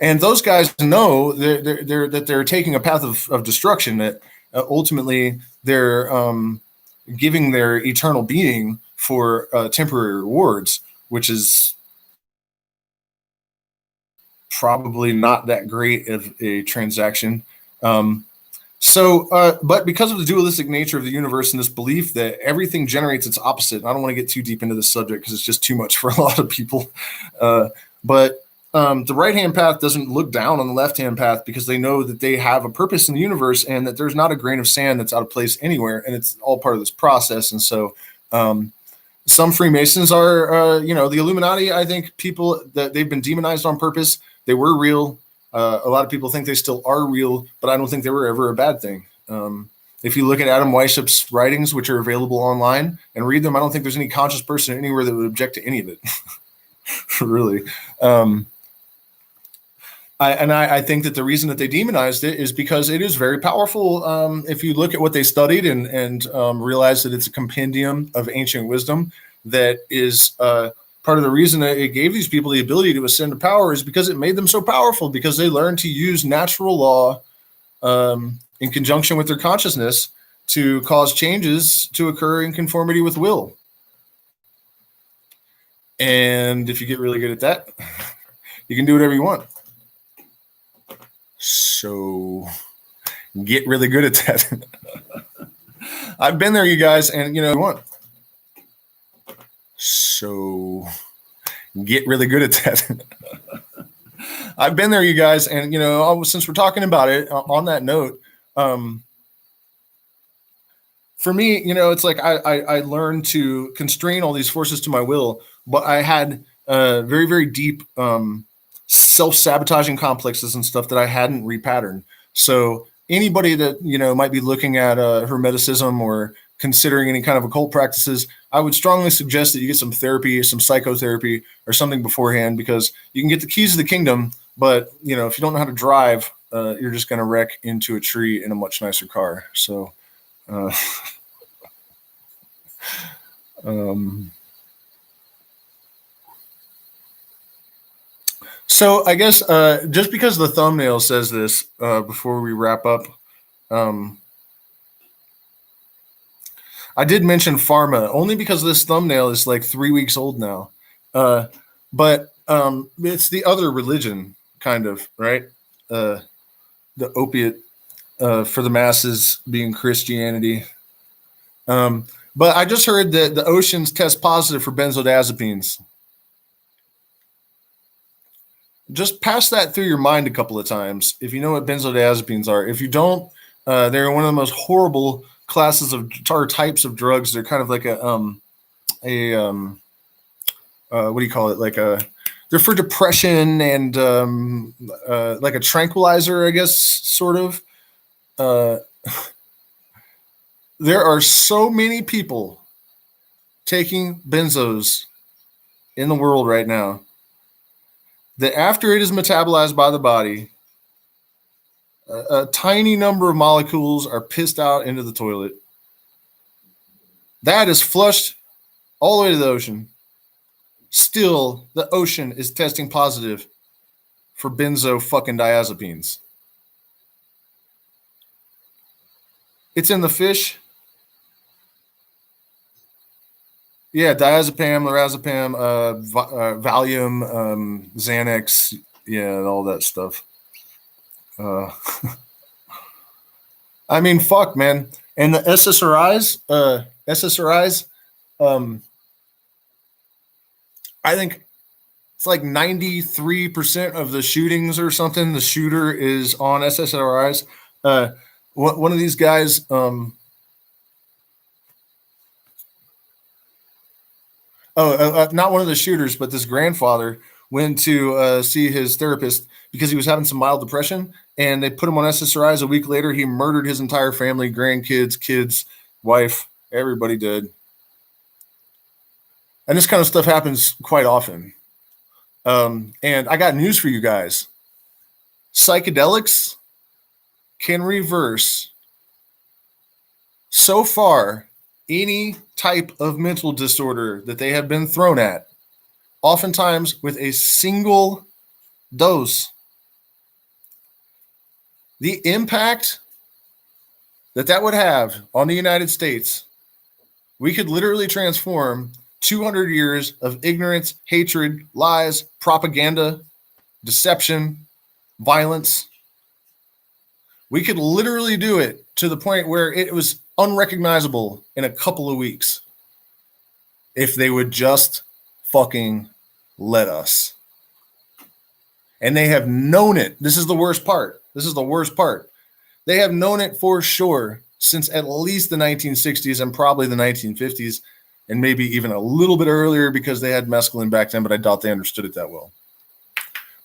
And those guys know that they're taking a path of destruction, that ultimately they're giving their eternal being for temporary rewards, which is probably not that great of a transaction. But because of the dualistic nature of the universe and this belief that everything generates its opposite, and I don't want to get too deep into this subject because it's just too much for a lot of people. But the right-hand path doesn't look down on the left-hand path because they know that they have a purpose in the universe and that there's not a grain of sand that's out of place anywhere, and it's all part of this process. And so some Freemasons are, the Illuminati. I think people that they've been demonized on purpose. They were real. A lot of people think they still are real, but I don't think they were ever a bad thing. If you look at Adam Weishaupt's writings, which are available online, and read them, I don't think there's any conscious person anywhere that would object to any of it. Really. I think that the reason that they demonized it is because it is very powerful. If you look at what they studied and realize that it's a compendium of ancient wisdom that is part of the reason that it gave these people the ability to ascend to power is because it made them so powerful, because they learned to use natural law in conjunction with their consciousness to cause changes to occur in conformity with will. And if you get really good at that, you can do whatever you want. So get really good at that. I've been there, you guys, and you want. So get really good at that. I've been there, you guys, and since we're talking about it, on that note, for me, it's like I learned to constrain all these forces to my will, but I had very, very deep self-sabotaging complexes and stuff that I hadn't repatterned. So anybody that might be looking at Hermeticism or considering any kind of occult practices, I would strongly suggest that you get some therapy, some psychotherapy or something beforehand, because you can get the keys to the kingdom, but if you don't know how to drive, you're just going to wreck into a tree in a much nicer car. So so I guess just because the thumbnail says this, before we wrap up, I did mention pharma only because this thumbnail is like 3 weeks old now. But it's the other religion, kind of, right? The opiate for the masses being Christianity. But I just heard that the oceans test positive for benzodiazepines. Just pass that through your mind a couple of times if you know what benzodiazepines are. If you don't, they're one of the most horrible classes of or types of drugs. They're kind of like what do you call it? Like they're for depression and like a tranquilizer, I guess, sort of. There are so many people taking benzos in the world right now that after it is metabolized by the body, a tiny number of molecules are pissed out into the toilet. That is flushed all the way to the ocean. Still, the ocean is testing positive for benzo fucking diazepines. It's in the fish. Yeah, diazepam, lorazepam, Valium, Xanax, yeah, all that stuff. Uh, I mean, fuck, man. And the SSRIs, um, I think it's like 93% of the shootings or something. The shooter is on SSRIs. One of these guys, not one of the shooters, but this grandfather went to see his therapist because he was having some mild depression, and they put him on SSRIs. A week later, he murdered his entire family, grandkids, kids, wife, everybody did. And this kind of stuff happens quite often. And I got news for you guys. Psychedelics can reverse, so far, any type of mental disorder that they have been thrown at, oftentimes with a single dose. The impact that would have on the United States, we could literally transform 200 years of ignorance, hatred, lies, propaganda, deception, violence. We could literally do it to the point where it was unrecognizable in a couple of weeks if they would just fucking let us. And they have known it. This is the worst part. They have known it for sure since at least the 1960s and probably the 1950s, and maybe even a little bit earlier because they had mescaline back then, but I doubt they understood it that well.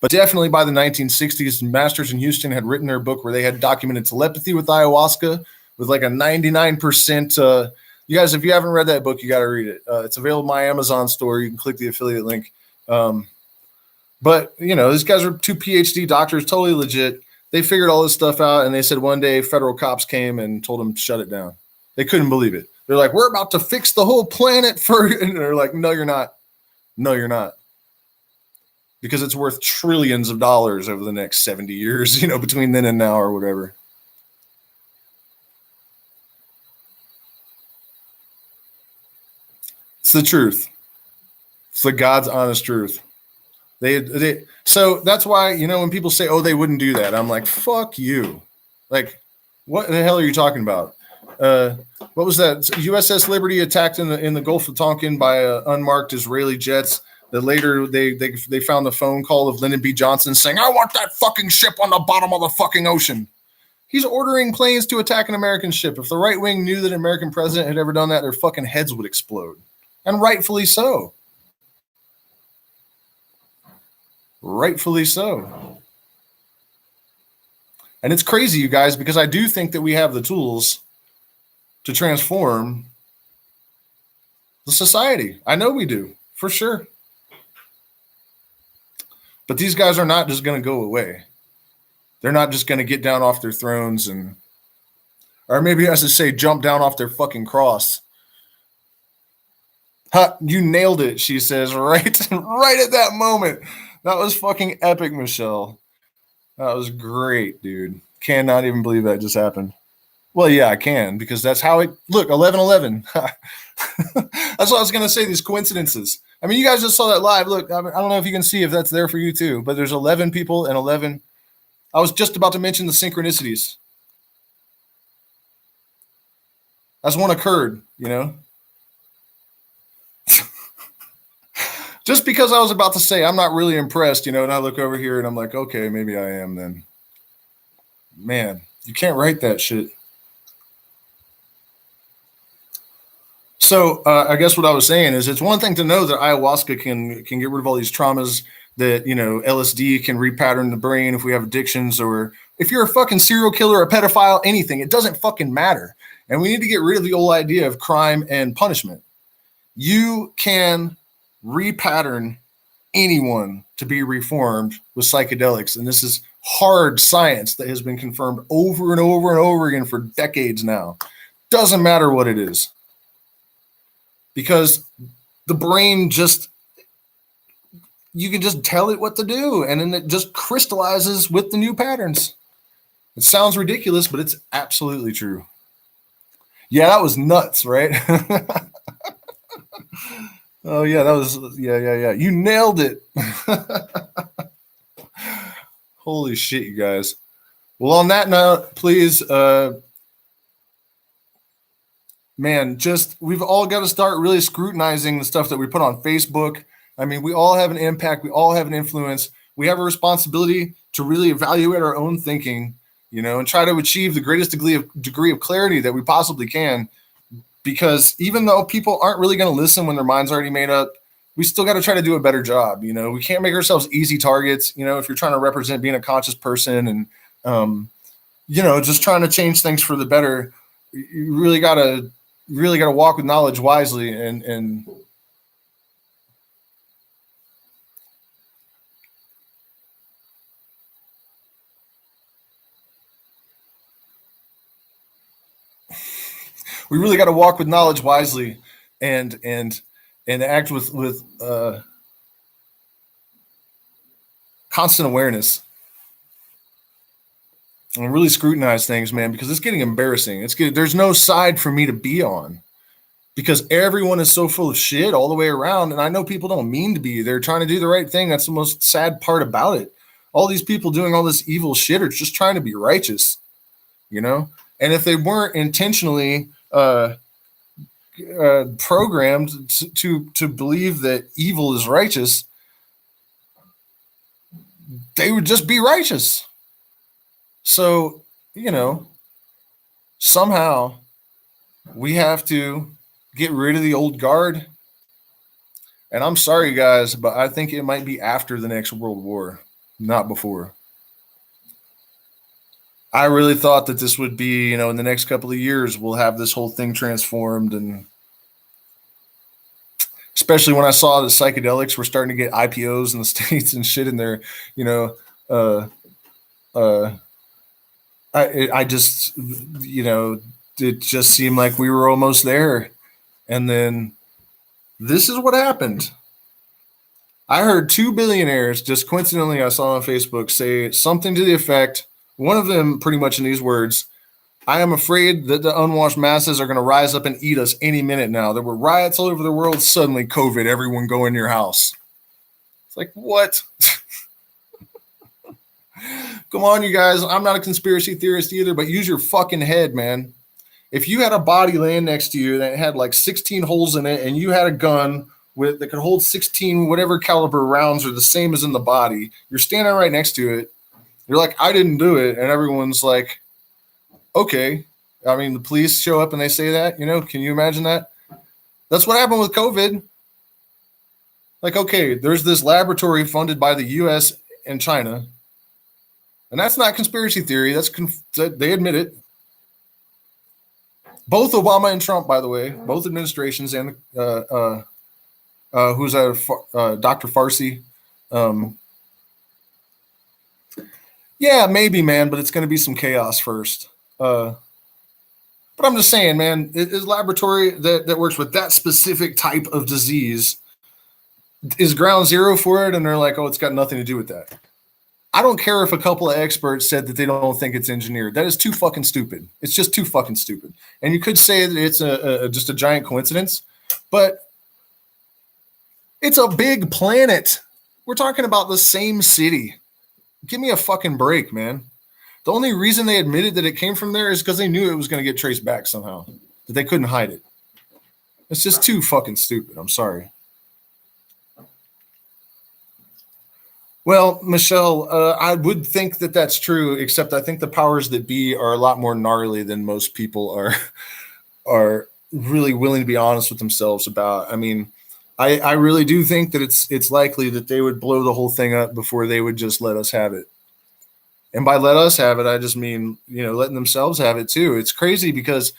But definitely by the 1960s, Masters in Houston had written their book where they had documented telepathy with ayahuasca with like a 99%. You guys, if you haven't read that book, you got to read it. It's available in my Amazon store. You can click the affiliate link. But, you know, these guys are 2 PhD doctors, totally legit. They figured all this stuff out, and they said one day federal cops came and told them to shut it down. They couldn't believe it. They're like, we're about to fix the whole planet for you. And they're like, no, you're not. No, you're not. Because it's worth trillions of dollars over the next 70 years, you know, between then and now or whatever. It's the truth. It's the God's honest truth. So that's why, you know, when people say, oh, they wouldn't do that, I'm like, fuck you. Like, what the hell are you talking about? What was that? USS Liberty attacked in the Gulf of Tonkin by unmarked Israeli jets. That later they found the phone call of Lyndon B. Johnson saying, I want that fucking ship on the bottom of the fucking ocean. He's ordering planes to attack an American ship. If the right wing knew that an American president had ever done that, their fucking heads would explode. And rightfully so. Rightfully so. And it's crazy, you guys, because I do think that we have the tools to transform the society. I know we do, for sure. But these guys are not just going to go away. They're not just going to get down off their thrones and, or maybe I should say, jump down off their fucking cross. Huh, you nailed it, she says, right at that moment. That was fucking epic, Michelle. That was great, dude. Cannot even believe that just happened. Well, yeah, I can, because that's how it, look, 11/11. That's what I was going to say, these coincidences. I mean, you guys just saw that live. Look, I don't know if you can see if that's there for you too, but there's 11 people and 11. I was just about to mention the synchronicities. As one occurred, you know. Just because I was about to say I'm not really impressed, you know, and I look over here and I'm like, okay, maybe I am then. Man, you can't write that shit. So I guess what I was saying is it's one thing to know that ayahuasca can get rid of all these traumas, that, you know, LSD can repattern the brain if we have addictions, or if you're a fucking serial killer, a pedophile, anything, it doesn't fucking matter. And we need to get rid of the old idea of crime and punishment. You can repattern anyone to be reformed with psychedelics. And this is hard science that has been confirmed over and over and over again for decades now. Doesn't matter what it is. Because the brain just, you can just tell it what to do, and then it just crystallizes with the new patterns. It sounds ridiculous, but it's absolutely true. Yeah, that was nuts, right? Oh, yeah, that was, yeah. You nailed it. Holy shit, you guys. Well, on that note, please, man, just we've all got to start really scrutinizing the stuff that we put on Facebook. I mean, we all have an impact, we all have an influence. We have a responsibility to really evaluate our own thinking, and try to achieve the greatest degree of clarity that we possibly can. Because even though people aren't really going to listen when their mind's already made up, we still got to try to do a better job. We can't make ourselves easy targets. If you're trying to represent being a conscious person and just trying to change things for the better, you really got to walk with knowledge wisely, and we really got to walk with knowledge wisely, and act with constant awareness, and really scrutinize things, man, because it's getting embarrassing. There's no side for me to be on, because everyone is so full of shit all the way around. And I know people don't mean to be. They're trying to do the right thing. That's the most sad part about it. All these people doing all this evil shit are just trying to be righteous, And if they weren't intentionally programmed to believe that evil is righteous, they would just be righteous. So, somehow we have to get rid of the old guard. And I'm sorry, guys, but I think it might be after the next World War, not before. I really thought that this would be, in the next couple of years, we'll have this whole thing transformed. And especially when I saw that psychedelics were starting to get IPOs in the States and shit in there, I just, it just seemed like we were almost there. And then this is what happened. I heard two billionaires, just coincidentally, I saw on Facebook, say something to the effect, one of them pretty much in these words: I am afraid that the unwashed masses are going to rise up and eat us any minute now. There were riots all over the world. Suddenly, COVID, everyone go in your house. It's like, what? Come on, you guys. I'm not a conspiracy theorist either, but use your fucking head, man. If you had a body laying next to you that had like 16 holes in it, and you had a gun that could hold 16 whatever caliber rounds are the same as in the body, you're standing right next to it. You're like, I didn't do it. And everyone's like, okay. I mean, the police show up and they say that, can you imagine that? That's what happened with COVID. Like, okay, there's this laboratory funded by the US and China. And that's not conspiracy theory. They admit it. Both Obama and Trump, by the way, both administrations, and who's Dr. Farsi. Yeah, maybe, man, but it's going to be some chaos first. But I'm just saying, man, it is laboratory that works with that specific type of disease is ground zero for it, and they're like, oh, it's got nothing to do with that. I don't care if a couple of experts said that they don't think it's engineered. That is too fucking stupid. It's just too fucking stupid. And you could say that it's just a giant coincidence, but it's a big planet. We're talking about the same city. Give me a fucking break, man. The only reason they admitted that it came from there is because they knew it was going to get traced back somehow, that they couldn't hide it. It's just too fucking stupid. I'm sorry. Well, Michelle, I would think that that's true, except I think the powers that be are a lot more gnarly than most people are really willing to be honest with themselves about. I mean, I really do think that it's likely that they would blow the whole thing up before they would just let us have it. And by let us have it, I just mean, letting themselves have it too. It's crazy because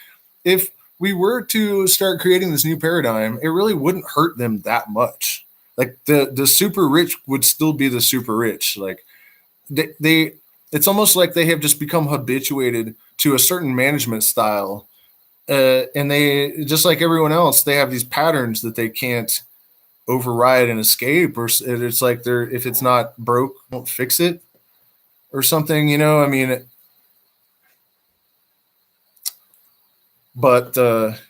if we were to start creating this new paradigm, it really wouldn't hurt them that much. Like the super rich would still be the super rich. Like they it's almost like they have just become habituated to a certain management style. And they, just like everyone else, they have these patterns that they can't override and escape, or it's like if it's not broke, don't fix it or something, I mean, but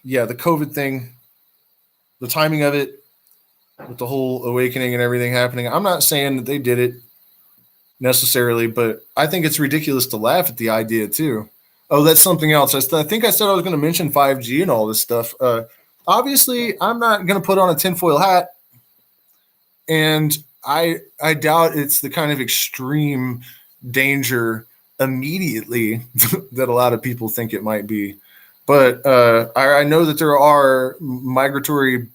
yeah, the COVID thing, the timing of it, with the whole awakening and everything happening, I'm not saying that they did it. necessarily, but I think it's ridiculous to laugh at the idea too. Oh, that's something else. I think I said I was going to mention 5G and all this stuff. Obviously, I'm not going to put on a tinfoil hat, and I doubt it's the kind of extreme danger immediately that a lot of people think it might be. But I know that there are migratory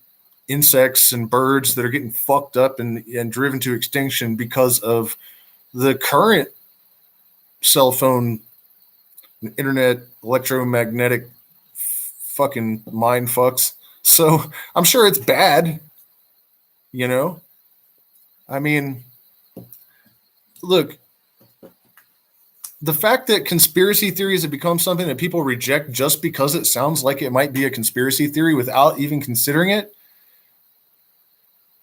insects and birds that are getting fucked up and driven to extinction because of the current cell phone, internet, electromagnetic fucking mind fucks. So I'm sure it's bad, you know? I mean, look, the fact that conspiracy theories have become something that people reject just because it sounds like it might be a conspiracy theory without even considering it,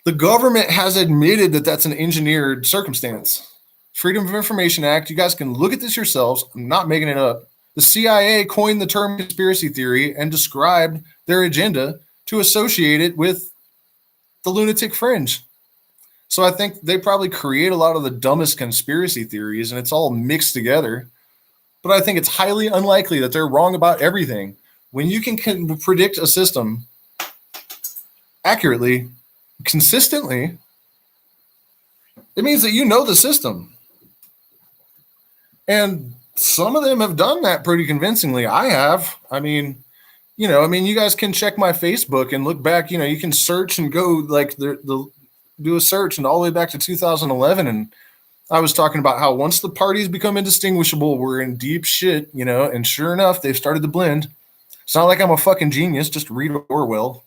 the government has admitted that that's an engineered circumstance. Freedom of Information Act, you guys can look at this yourselves. I'm not making it up. The CIA coined the term conspiracy theory and described their agenda to associate it with the lunatic fringe. So I think they probably create a lot of the dumbest conspiracy theories, and it's all mixed together. But I think it's highly unlikely that they're wrong about everything. When you can predict a system accurately, consistently, it means that you know the system. And some of them have done that pretty convincingly. I have. I mean, you guys can check my Facebook and look back. You can search and go like do a search and all the way back to 2011. And I was talking about how once the parties become indistinguishable, we're in deep shit, and sure enough, they've started to blend. It's not like I'm a fucking genius. Just read Orwell,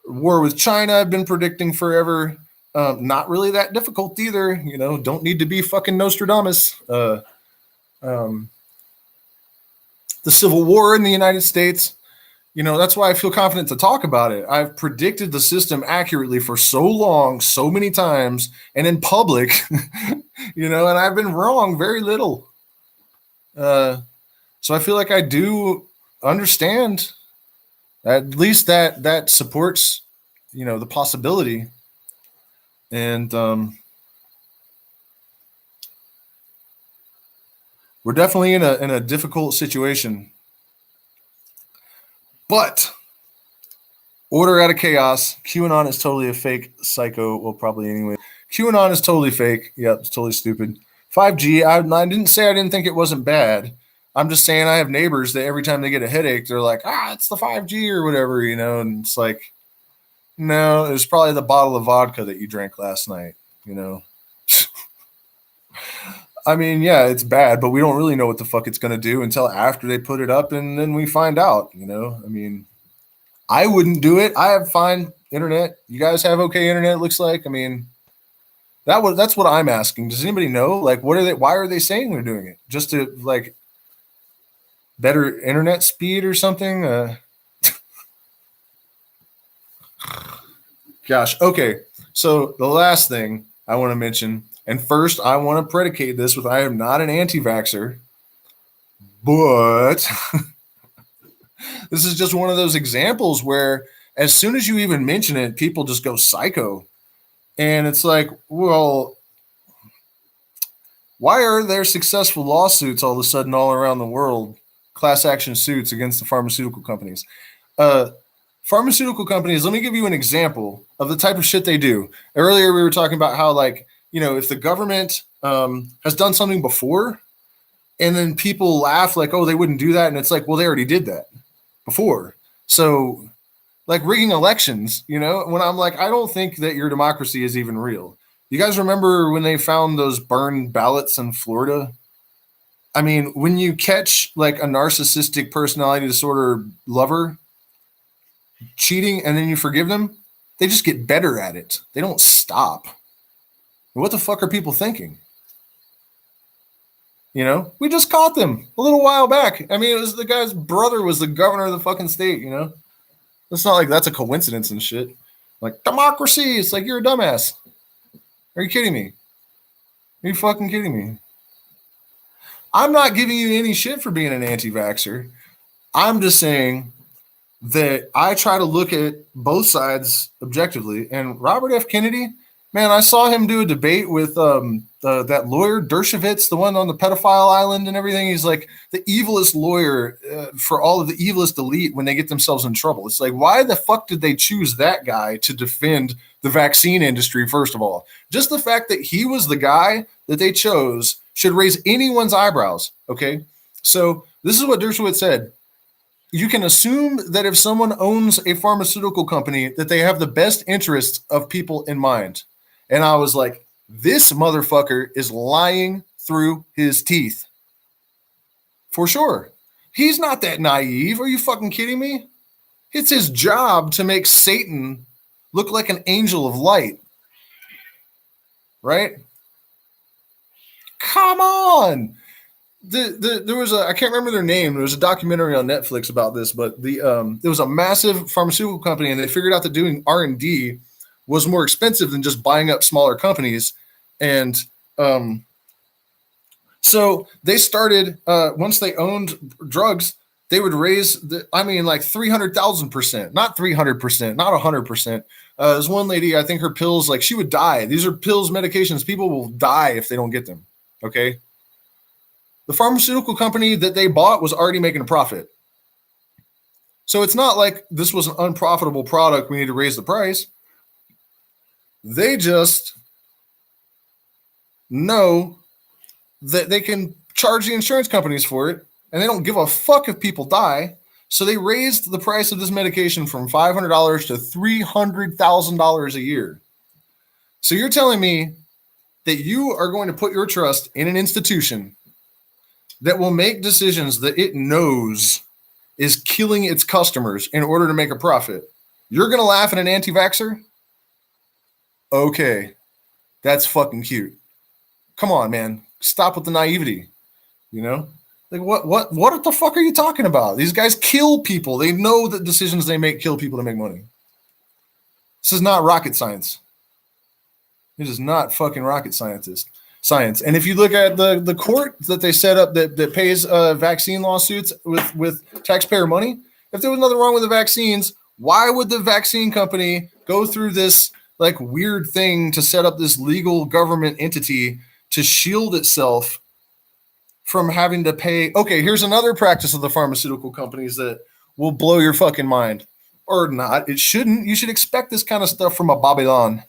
war with China, I've been predicting forever. Not really that difficult either. Don't need to be fucking Nostradamus. The Civil War in the United States, that's why I feel confident to talk about it. I've predicted the system accurately for so long, so many times, and in public, and I've been wrong very little. So I feel like I do understand, at least that supports, the possibility. And we're definitely in a difficult situation. But order out of chaos. QAnon is totally a fake psycho. Well, probably anyway. QAnon is totally fake. Yep, it's totally stupid. 5G, I didn't say I didn't think it wasn't bad. I'm just saying I have neighbors that every time they get a headache, they're like, it's the 5G or whatever, and it's like, no, it was probably the bottle of vodka that you drank last night, I mean, yeah, it's bad, but we don't really know what the fuck it's going to do until after they put it up, and then we find out, I mean, I wouldn't do it. I have fine internet. You guys have okay internet, it looks like. I mean, that's what I'm asking. Does anybody know? Like, why are they saying they're doing it? Just to, like, better internet speed or something? Gosh. Okay. So the last thing I want to mention, and first I want to predicate this with I am not an anti-vaxxer, but this is just one of those examples where as soon as you even mention it, people just go psycho. And it's like, well, why are there successful lawsuits all of a sudden all around the world, class action suits against the pharmaceutical companies? Pharmaceutical companies, let me give you an example of the type of shit they do. Earlier, we were talking about how, like, if the government has done something before and then people laugh like, oh, they wouldn't do that. And it's like, well, they already did that before. So, like rigging elections, when I'm like, I don't think that your democracy is even real. You guys remember when they found those burned ballots in Florida? I mean, when you catch like a narcissistic personality disorder lover cheating and then you forgive them, they just get better at it. They don't stop. What the fuck are people thinking? We just caught them a little while back. I mean, it was the guy's brother was the governor of the fucking state, It's not like that's a coincidence and shit. Like, democracy, it's like, you're a dumbass. Are you kidding me? Are you fucking kidding me? I'm not giving you any shit for being an anti-vaxxer. I'm just saying that I try to look at both sides objectively. And Robert F. Kennedy, Man, I saw him do a debate with that lawyer Dershowitz, the one on the pedophile island and everything. He's like the evilest lawyer for all of the evilest elite when they get themselves in trouble. It's like, why the fuck did they choose that guy to defend the vaccine industry? First of all, just the fact that he was the guy that they chose should raise anyone's eyebrows. Okay, so this is what Dershowitz said. You can assume that if someone owns a pharmaceutical company, that they have the best interests of people in mind. And I was like, this motherfucker is lying through his teeth. For sure. He's not that naive. Are you fucking kidding me? It's his job to make Satan look like an angel of light. Right? Come on. There was I can't remember their name. There was a documentary on Netflix about this, but there was a massive pharmaceutical company, and they figured out that doing R&D was more expensive than just buying up smaller companies. And so they started, once they owned drugs, they would raise, like 300,000%, not 300%, not 100%. There's one lady, I think her pills, like she would die. These are pills, medications. People will die if they don't get them. Okay. The pharmaceutical company that they bought was already making a profit. So it's not like this was an unprofitable product. We need to raise the price. They just know that they can charge the insurance companies for it, and they don't give a fuck if people die. So they raised the price of this medication from $500 to $300,000 a year. So you're telling me that you are going to put your trust in an institution that will make decisions that it knows is killing its customers in order to make a profit. You're going to laugh at an anti-vaxxer? Okay, that's fucking cute. Come on, man. Stop with the naivety. You know? Like what the fuck are you talking about? These guys kill people. They know that decisions they make kill people to make money. This is not rocket science. It is not fucking rocket science. And if you look at the court that they set up that pays vaccine lawsuits with taxpayer money, if there was nothing wrong with the vaccines, why would the vaccine company go through this like weird thing to set up this legal government entity to shield itself from having to pay? Okay, here's another practice of the pharmaceutical companies that will blow your fucking mind. Or not. It shouldn't. You should expect this kind of stuff from a Babylon.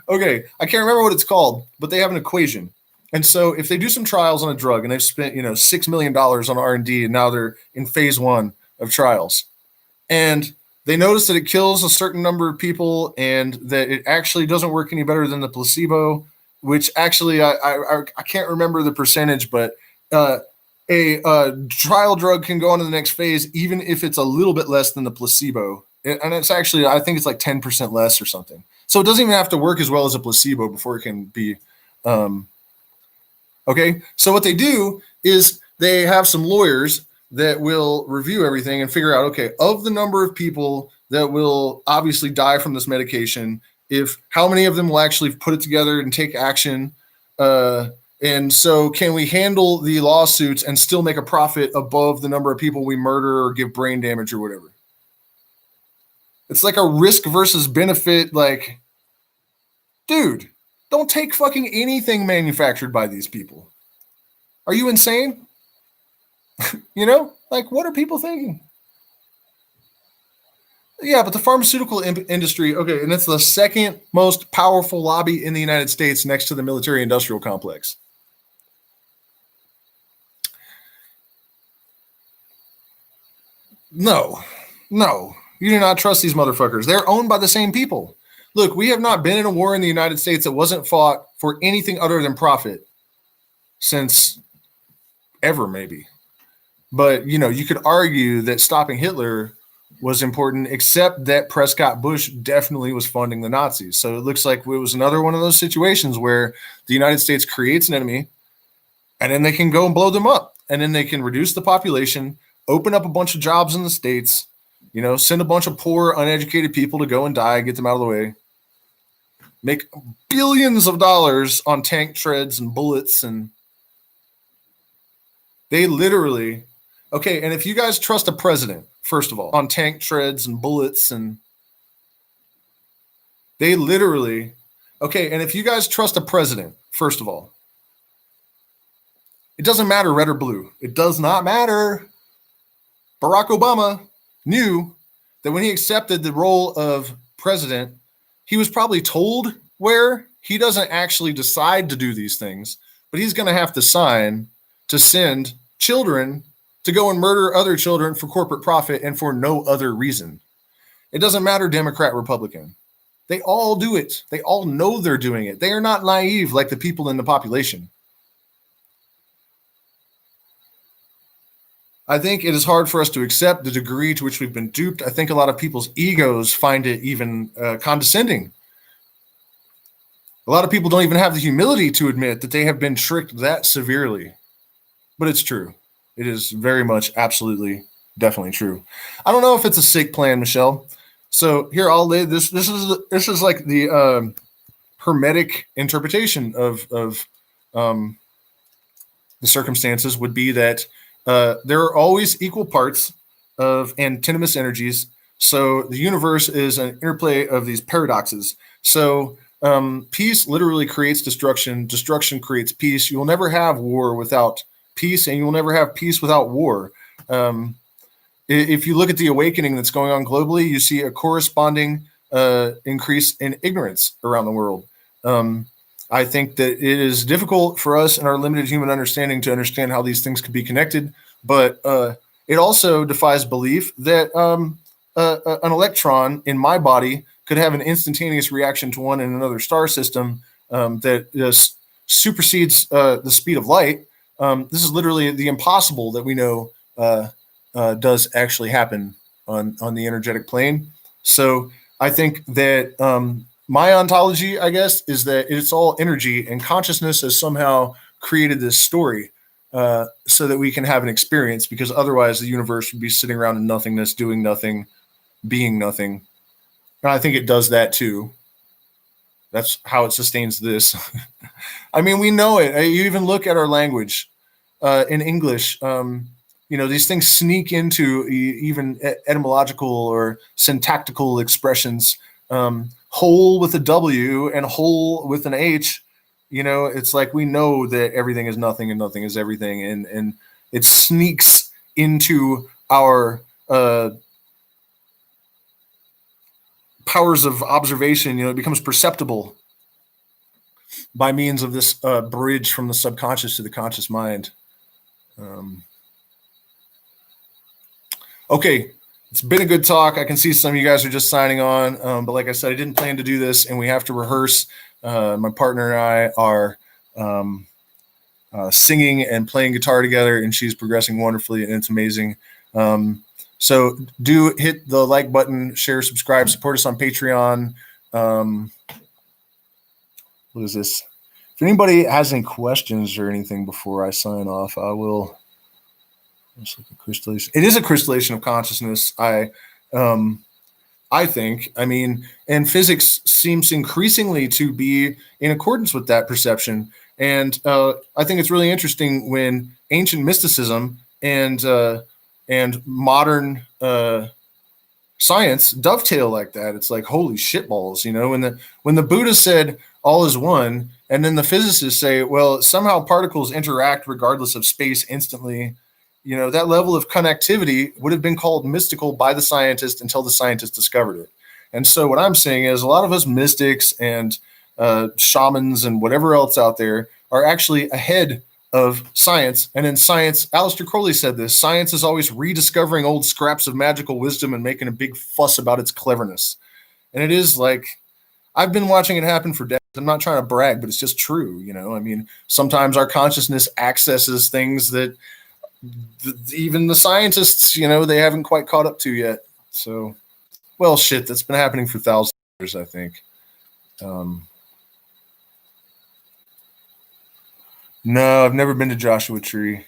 Okay, I can't remember what it's called, but they have an equation. And so if they do some trials on a drug and they've spent, $6 million on R&D, and now they're in phase 1 of trials, and they notice that it kills a certain number of people and that it actually doesn't work any better than the placebo, which actually I can't remember the percentage, but a trial drug can go on to the next phase even if it's a little bit less than the placebo. And it's actually, I think it's like 10% less or something. So it doesn't even have to work as well as a placebo before it can be. Okay. So what they do is they have some lawyers that will review everything and figure out, okay, of the number of people that will obviously die from this medication, how many of them will actually put it together and take action. And so can we handle the lawsuits and still make a profit above the number of people we murder or give brain damage or whatever? It's like a risk versus benefit. Like, dude, don't take fucking anything manufactured by these people. Are you insane? Like, what are people thinking? Yeah, but the pharmaceutical industry, okay, and it's the second most powerful lobby in the United States next to the military-industrial complex. No. You do not trust these motherfuckers. They're owned by the same people. Look, we have not been in a war in the United States that wasn't fought for anything other than profit since ever, maybe. But, you could argue that stopping Hitler was important, except that Prescott Bush definitely was funding the Nazis. So it looks like it was another one of those situations where the United States creates an enemy, and then they can go and blow them up. And then they can reduce the population, open up a bunch of jobs in the States, send a bunch of poor, uneducated people to go and die, get them out of the way, make billions of dollars on tank treads and bullets. And they literally, okay, and if you guys trust a president, first of all, on tank treads and bullets, and They literally, okay, and if you guys trust a president, first of all, it doesn't matter red or blue. It does not matter. Barack Obama knew that when he accepted the role of president, he was probably told where he doesn't actually decide to do these things, but he's going to have to sign to send children to go and murder other children for corporate profit and for no other reason. It doesn't matter Democrat, Republican. They all do it. They all know they're doing it. They are not naive like the people in the population. I think it is hard for us to accept the degree to which we've been duped. I think a lot of people's egos find it even condescending. A lot of people don't even have the humility to admit that they have been tricked that severely. But it's true. It is very much, absolutely, definitely true. I don't know if it's a sick plan, Michelle. So here, I'll lay this. This is like the hermetic interpretation of the circumstances would be that there are always equal parts of antinomous energies. So the universe is an interplay of these paradoxes. So peace literally creates destruction. Destruction creates peace. You will never have war without peace, and you will never have peace without war. If you look at the awakening that's going on globally, you see a corresponding increase in ignorance around the world. I think that it is difficult for us in our limited human understanding to understand how these things could be connected, but it also defies belief that an electron in my body could have an instantaneous reaction to one in another star system that supersedes the speed of light. This is literally the impossible that we know does actually happen on the energetic plane. So I think that my ontology, I guess, is that it's all energy, and consciousness has somehow created this story so that we can have an experience, because otherwise the universe would be sitting around in nothingness, doing nothing, being nothing. And I think it does that too. That's how it sustains this. I mean, we know it. You even look at our language in English. These things sneak into even etymological or syntactical expressions. Whole with a W and whole with an H, it's like we know that everything is nothing and nothing is everything, and it sneaks into our powers of observation. It becomes perceptible by means of this bridge from the subconscious to the conscious mind. Okay. It's been a good talk. I can see some of you guys are just signing on. But like I said, I didn't plan to do this, and we have to rehearse. My partner and I are singing and playing guitar together, and she's progressing wonderfully, and it's amazing. So do hit the like button, share, subscribe, support us on Patreon. What is this? If anybody has any questions or anything before I sign off, I will. It's like a crystallization. It is a crystallization of consciousness. I think. I mean, and physics seems increasingly to be in accordance with that perception. And I think it's really interesting when ancient mysticism and modern science dovetail like that. It's like holy shitballs, when the Buddha said all is one, and then the physicists say, well, somehow particles interact regardless of space instantly. That level of connectivity would have been called mystical by the scientist until the scientist discovered it. And so what I'm saying is a lot of us mystics and shamans and whatever else out there are actually ahead of science. And in science, Aleister Crowley said this, science is always rediscovering old scraps of magical wisdom and making a big fuss about its cleverness. And it is like, I've been watching it happen for decades. I'm not trying to brag, but it's just true. I mean, sometimes our consciousness accesses things that even the scientists, they haven't quite caught up to yet. So, well, shit, that's been happening for thousands of years, I think. No, I've never been to Joshua Tree.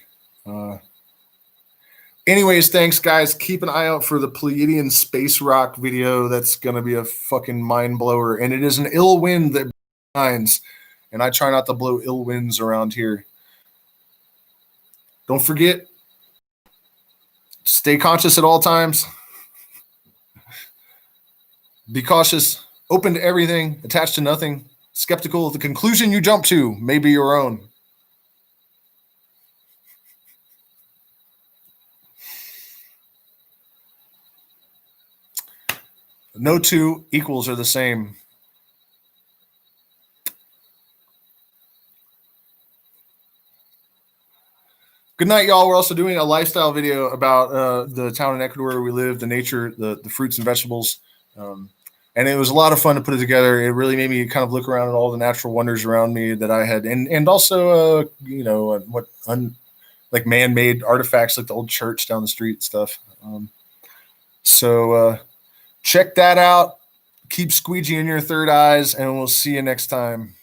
Anyways, thanks, guys. Keep an eye out for the Pleiadian space rock video. That's going to be a fucking mind blower. And it is an ill wind that binds. And I try not to blow ill winds around here. Don't forget, stay conscious at all times. Be cautious open to everything, attached to nothing, skeptical of the conclusion you jump to may be your own. No two equals are the same. Good night, y'all. We're also doing a lifestyle video about the town in Ecuador where we live, the nature, the fruits and vegetables. And it was a lot of fun to put it together. It really made me kind of look around at all the natural wonders around me that I had, and also, like man-made artifacts like the old church down the street and stuff. So check that out. Keep squeegeeing your third eyes, and we'll see you next time.